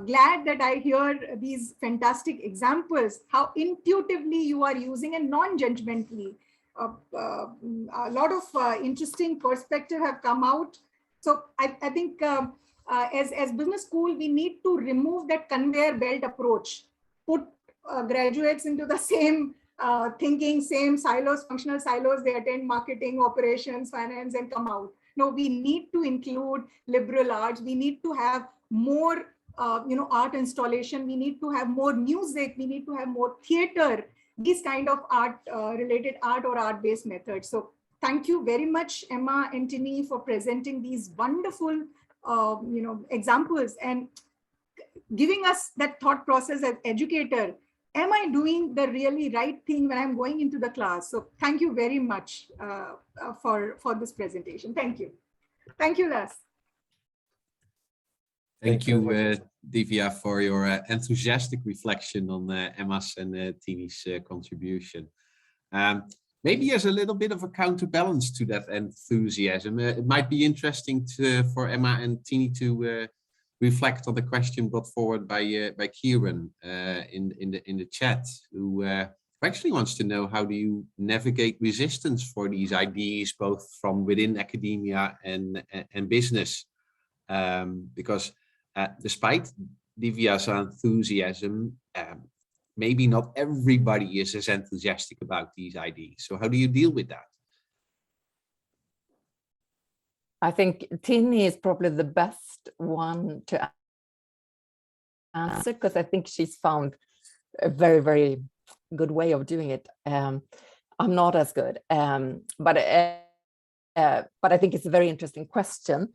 glad that I hear these fantastic examples, how intuitively you are using and non-judgmentally. A lot of interesting perspective have come out. So I think as business school, we need to remove that conveyor belt approach, put graduates into the same thinking, same silos, functional silos. They attend marketing, operations, finance, and come out. No, we need to include liberal arts. We need to have more art installation. We need to have more music. We need to have more theater, these kind of art related art or art-based methods. So thank you very much, Emma and Tini, for presenting these wonderful examples and giving us that thought process as educator. Am I doing the really right thing when I'm going into the class? So thank you very much for this presentation. Thank you. Thank you, Lars. Thank you, Divya, for your enthusiastic reflection on Emma's and Tini's contribution. Maybe as a little bit of a counterbalance to that enthusiasm, it might be interesting for Emma and Tini to reflect on the question brought forward by Kieran in the chat, who actually wants to know, how do you navigate resistance for these ideas, both from within academia and business? Because despite Divya's enthusiasm, maybe not everybody is as enthusiastic about these ideas. So how do you deal with that? I think Tini is probably the best one to answer, because I think she's found a very, very good way of doing it. I'm not as good, but I think it's a very interesting question.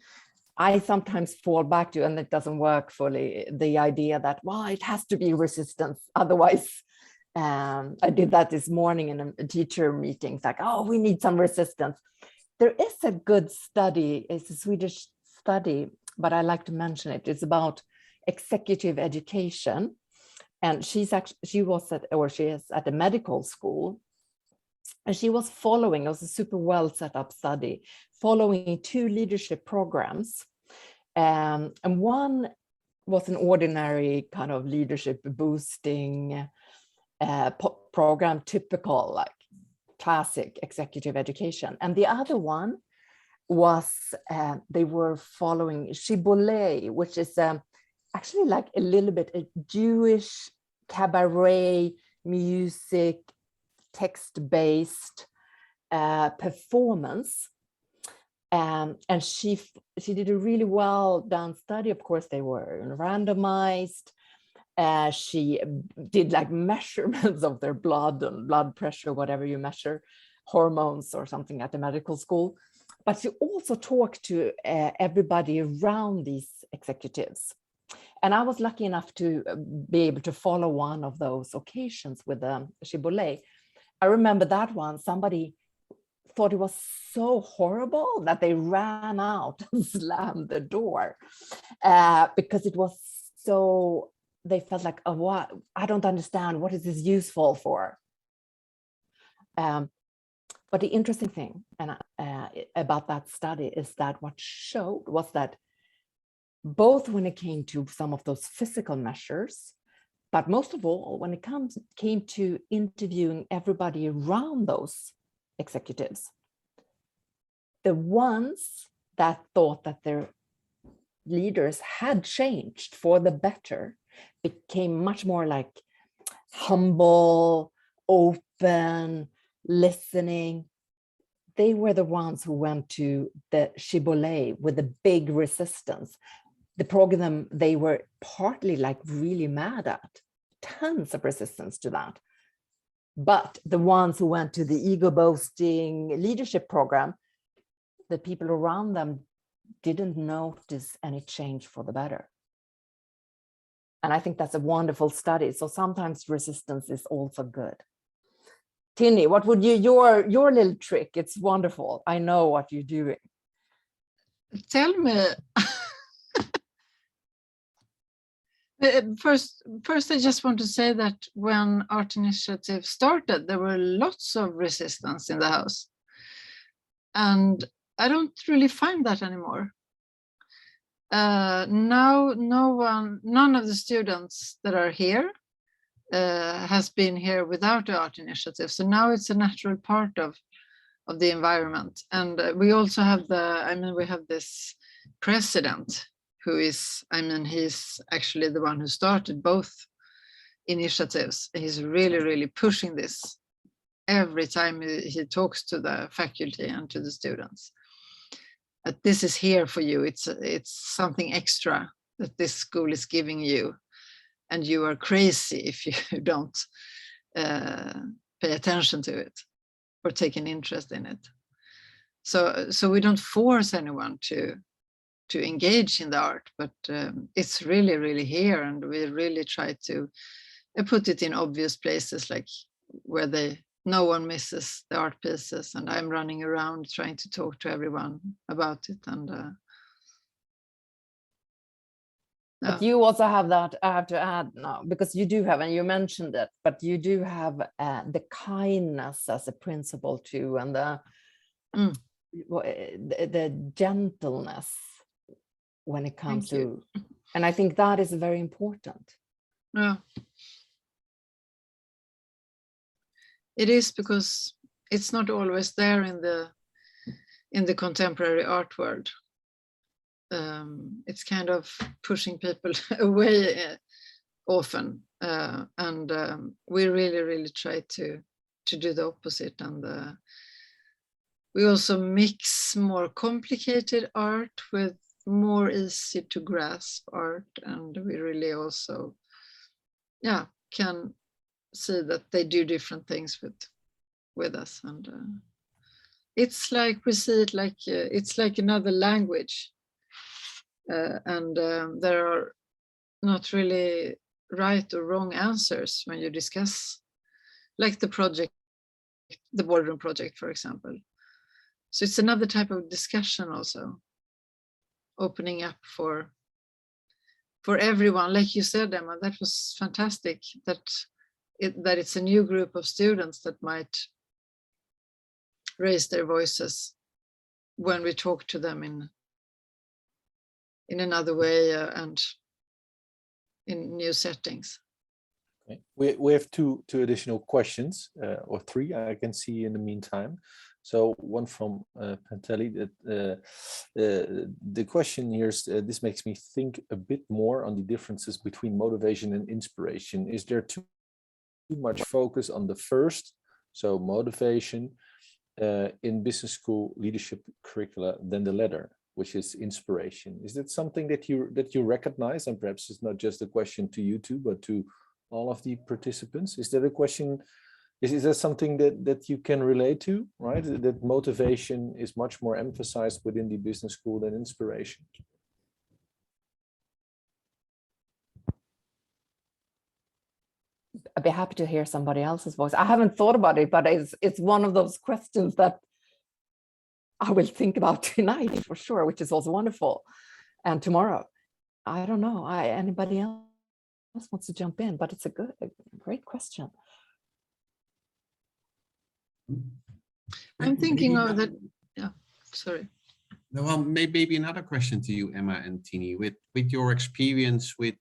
I sometimes fall back to, and it doesn't work fully, the idea that, well, it has to be resistance. Otherwise, I did that this morning in a teacher meeting. It's like, oh, we need some resistance. There is a good study, it's a Swedish study, but I like to mention it. It's about executive education. And she is at a medical school. And she was following, it was a super well set up study, following 2 leadership programs. And one was an ordinary kind of leadership boosting program, typical, like classic executive education. And the other one was, they were following Shibboleth, which is actually like a little bit a Jewish cabaret music, text-based performance. And she did a really well done study. Of course, they were randomized. She did like measurements of their blood and blood pressure, whatever you measure, hormones or something at the medical school. but you also talk to everybody around these executives. And I was lucky enough to be able to follow one of those occasions with the shibboleth. I remember that one, somebody thought it was so horrible that they ran out and slammed the door because it was so, they felt like, oh, what? I don't understand, what is this useful for? But the interesting thing about that study is that what showed was that both when it came to some of those physical measures, but most of all, when it came to interviewing everybody around those executives, the ones that thought that their leaders had changed for the better became much more like humble, open, listening. They were the ones who went to the shibboleth with the big resistance. The program they were partly like really mad at, tons of resistance to that. But the ones who went to the ego boasting leadership program, the people around them didn't notice any change for the better. And I think that's a wonderful study. So sometimes resistance is also good. Tinny, what would your little trick? It's wonderful. I know what you're doing. Tell me. First, I just want to say that when Art Initiative started, there were lots of resistance in the house. And I don't really find that anymore. Now, none of the students that are here has been here without the Art Initiative. So now it's a natural part of the environment. And we also have we have this president who is, he's actually the one who started both initiatives. He's really, really pushing this every time he talks to the faculty and to the students. This is here for you. It's something extra that this school is giving you. And you are crazy if you don't pay attention to it or take an interest in it. So we don't force anyone to engage in the art, but it's really, really here. And we really try to put it in obvious places, like where no one misses the art pieces. And I'm running around trying to talk to everyone about it. And but you also have that, I have to add now, because you do have, and you mentioned it, but you do have the kindness as a principle too, and the gentleness when it comes to, and I think that is very important. Yeah. It is, because it's not always there in the contemporary art world. It's kind of pushing people away often, and we really, really try to do the opposite. And we also mix more complicated art with more easy to grasp art, and we really also, can see that they do different things with us. And it's like we see it like it's like another language. And there are not really right or wrong answers when you discuss, like the boardroom project, for example. So it's another type of discussion also, opening up for everyone. Like you said, Emma, that was fantastic, that it's a new group of students that might raise their voices when we talk to them in another way and in new settings. Okay. We have two additional questions, or three I can see in the meantime. So one from Pantelli, that the question here is, this makes me think a bit more on the differences between motivation and inspiration. Is there too much focus on the first, so motivation, in business school leadership curricula than the latter, which is inspiration? Is that something that you recognize? And perhaps it's not just a question to you two, but to all of the participants. Is that a question Is that something that you can relate to, right? That motivation is much more emphasized within the business school than inspiration. I'd be happy to hear somebody else's voice. I haven't thought about it, but it's one of those questions that I will think about tonight for sure, which is also wonderful. And tomorrow, I don't know, anybody else wants to jump in, but it's a great question. I'm thinking of that. Yeah, sorry. Well, maybe another question to you, Emma and Tini, with your experience with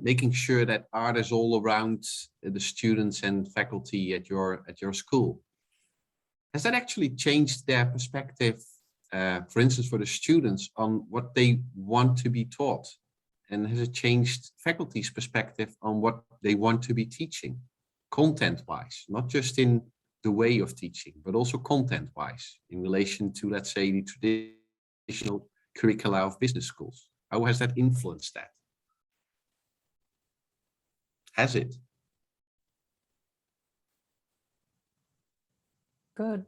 making sure that art is all around the students and faculty at your school. Has that actually changed their perspective, for instance, for the students on what they want to be taught? And has it changed faculty's perspective on what they want to be teaching, content-wise, not just in the way of teaching, but also content-wise in relation to, let's say, the traditional curricula of business schools? How has that influenced that? Has it? Good.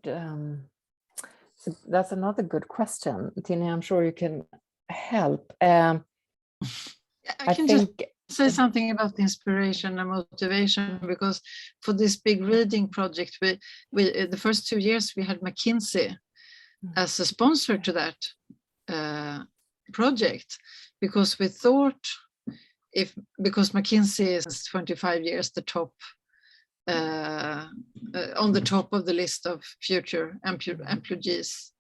So that's another good question, Tina. I'm sure you can help. I can just say something about the inspiration and motivation, because for this big reading project, we the first 2 years we had McKinsey as a sponsor to that project, because we thought because McKinsey is 25 years the top on the top of the list of future employees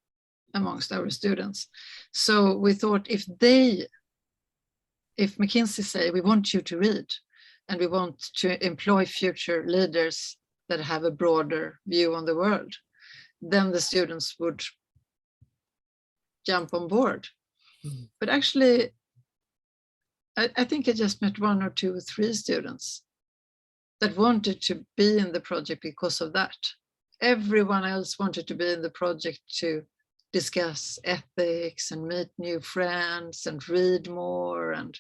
amongst our students. So we thought if McKinsey say, we want you to read and we want to employ future leaders that have a broader view on the world, then the students would jump on board. But actually, I think I just met 1 or 2 or 3 students that wanted to be in the project because of that. Everyone else wanted to be in the project to discuss ethics and meet new friends and read more, and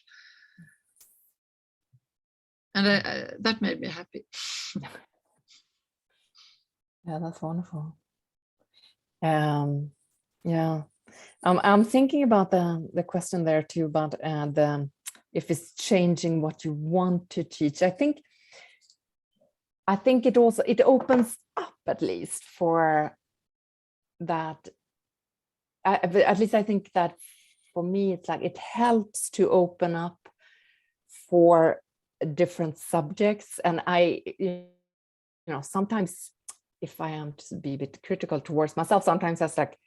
that made me happy. Yeah, that's wonderful. Yeah, I'm thinking about the question there too about if it's changing what you want to teach. I think it opens up at least for that. At least I think that for me, it's like it helps to open up for different subjects. And sometimes if I am to be a bit critical towards myself, sometimes that's like,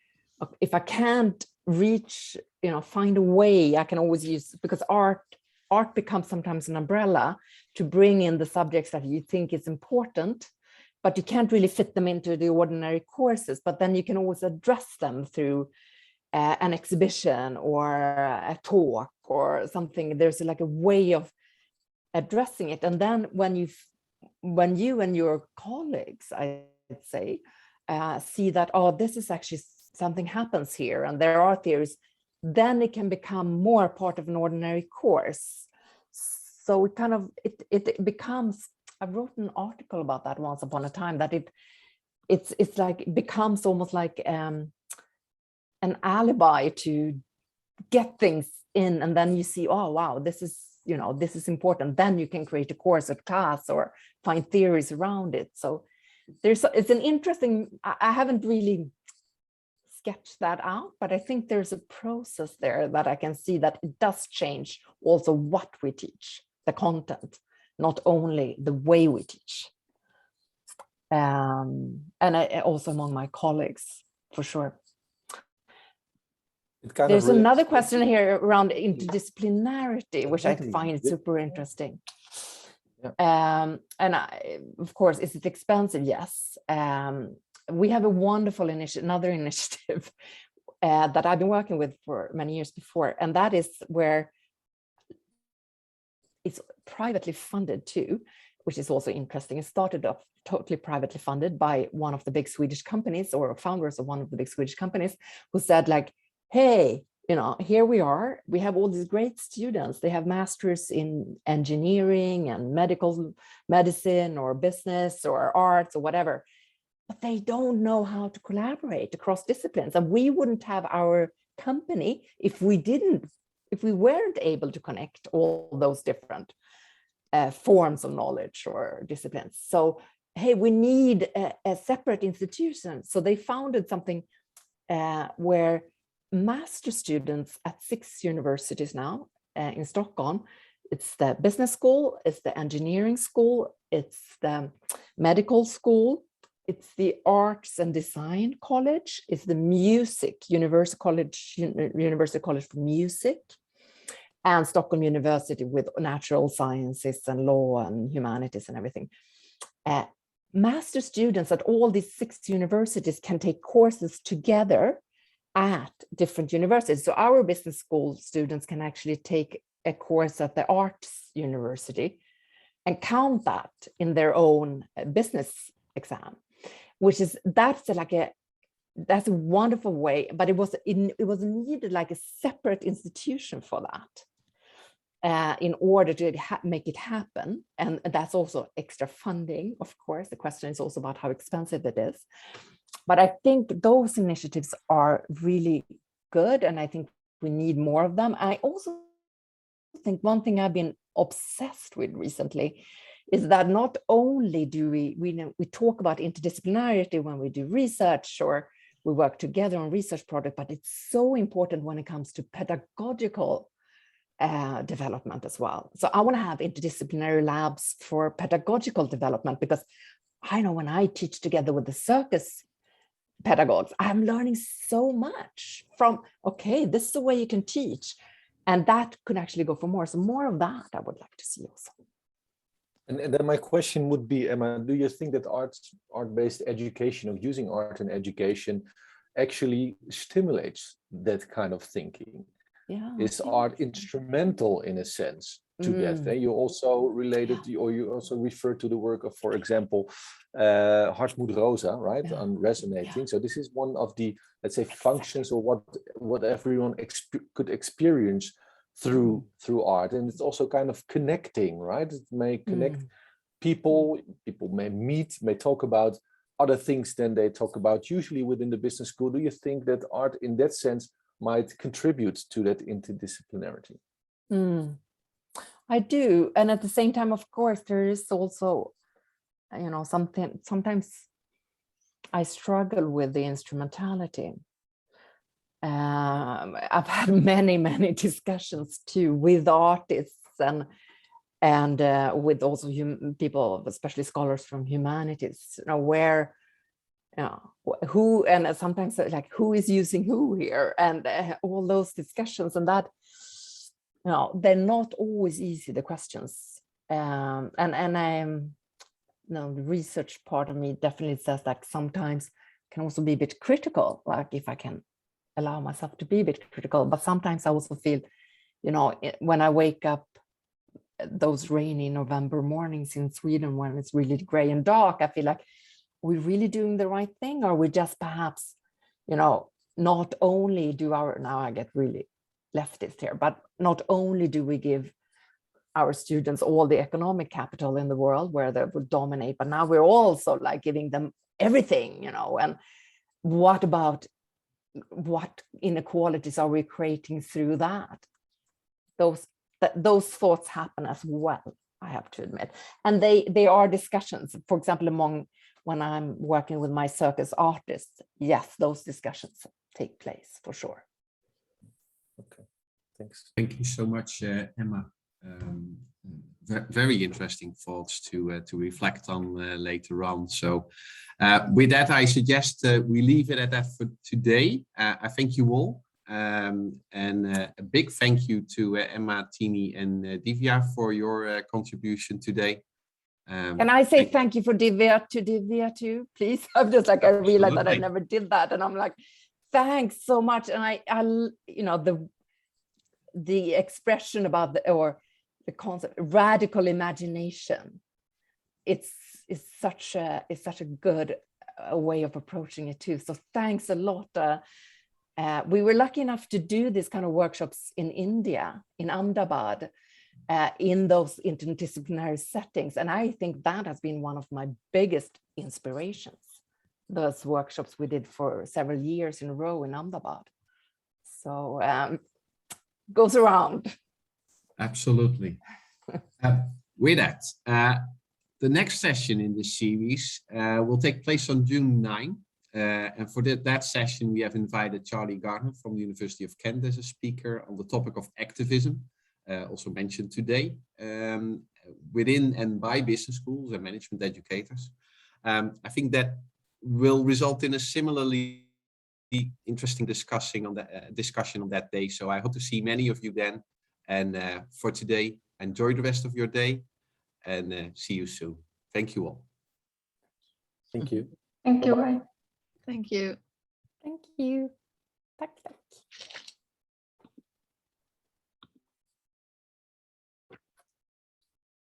if I can't reach, find a way, I can always use, because art becomes sometimes an umbrella to bring in the subjects that you think is important, but you can't really fit them into the ordinary courses. But then you can always address them through an exhibition or a talk or something. There's like a way of addressing it. And then when you and your colleagues, I'd say, see that, oh, this is actually something happens here and there are theories, then it can become more part of an ordinary course. So it becomes, I wrote an article about that once upon a time, that it's like, it becomes almost like an alibi to get things in, and then you see, oh wow, this is important. Then you can create a course or class or find theories around it. So it's an interesting, I haven't really sketched that out, but I think there's a process there that I can see that it does change also what we teach, the content, not only the way we teach. And also among my colleagues, for sure. There's another question here around interdisciplinarity, which I find super interesting. Yeah. And of course, is it expensive? Yes. We have a wonderful another initiative that I've been working with for many years before, and that is where it's privately funded too, which is also interesting. It started off totally privately funded by one of the big Swedish companies, or founders of one of the big Swedish companies, who said like, hey, you know, here we are, we have all these great students, they have masters in engineering and medicine or business or arts or whatever, but they don't know how to collaborate across disciplines. And we wouldn't have our company if we weren't able to connect all those different forms of knowledge or disciplines. So, hey, we need a separate institution. So they founded something where master students at 6 universities now in Stockholm, it's the business school, it's the engineering school, it's the medical school, it's the arts and design college, it's the music, University College for Music, and Stockholm University with natural sciences and law and humanities and everything. Master students at all these 6 universities can take courses together at different universities. So our business school students can actually take a course at the arts university and count that in their own business exam, which is, that's a wonderful way, but it was needed like a separate institution for that in order to make it happen. And that's also extra funding, of course. The question is also about how expensive it is. But I think those initiatives are really good, and I think we need more of them. I also think one thing I've been obsessed with recently is that not only do we talk about interdisciplinarity when we do research or we work together on research projects, but it's so important when it comes to pedagogical development as well. So I want to have interdisciplinary labs for pedagogical development, because I know when I teach together with the circus pedagogues, I'm learning so much from, okay, this is the way you can teach. And that could actually go for more. So more of that I would like to see also. And then my question would be, Emma, do you think that art-based education, or using art in education, actually stimulates that kind of thinking? Yeah. Is art instrumental in a sense to that? You also related, or you also refer to the work of, for example, Hartmut Rosa, right, on resonating. So this is one of the, let's say, functions, or what everyone could experience through art. And it's also kind of connecting, right? It may connect people may meet, may talk about other things than they talk about usually within the business school. Do you think that art in that sense might contribute to that interdisciplinarity? I do. And at the same time, of course, there is also, you know, sometimes I struggle with the instrumentality. I've had many discussions too with artists and with also people, especially scholars from humanities, you know, where, you know, who, and sometimes like who is using who here, and all those discussions, and that, you know, they're not always easy, the questions. And I'm, you know, the research part of me definitely says that sometimes can also be a bit critical, like if I can allow myself to be a bit critical. But sometimes I also feel, you know, when I wake up those rainy November mornings in Sweden when it's really gray and dark, I feel like, we're really doing the right thing, or we just perhaps, you know, not only do now I get really leftist here, but not only do we give our students all the economic capital in the world where they would dominate, but now we're also like giving them everything, you know. And what about what inequalities are we creating through that? Those thoughts happen as well, I have to admit. And they are discussions, for example, when I'm working with my circus artists, yes, those discussions take place for sure. Okay, thanks. Thank you so much, Emma. Very interesting thoughts to reflect on later on. So with that, I suggest we leave it at that for today. I thank you all. And a big thank you to Emma, Tini, and Divya for your contribution today. Can I say thank you for Divya too, please? I'm just like, I realized that I never did that, and I'm like, thanks so much. And I you know, the expression about the concept radical imagination, it's such a good way of approaching it too. So thanks a lot. We were lucky enough to do this kind of workshops in India, in Ahmedabad, in those interdisciplinary settings. And I think that has been one of my biggest inspirations, those workshops we did for several years in a row in Ahmedabad. So goes around. Absolutely. With that, the next session in this series will take place on June 9. And for that session, we have invited Charlie Gardner from the University of Kent as a speaker on the topic of activism, also mentioned today, within and by business schools and management educators. I think that will result in a similarly interesting discussion on that day. So I hope to see many of you then. And for today, enjoy the rest of your day and see you soon. Thank you all. Thank you. Thank you. Thank you. Thank you. Tack, tack.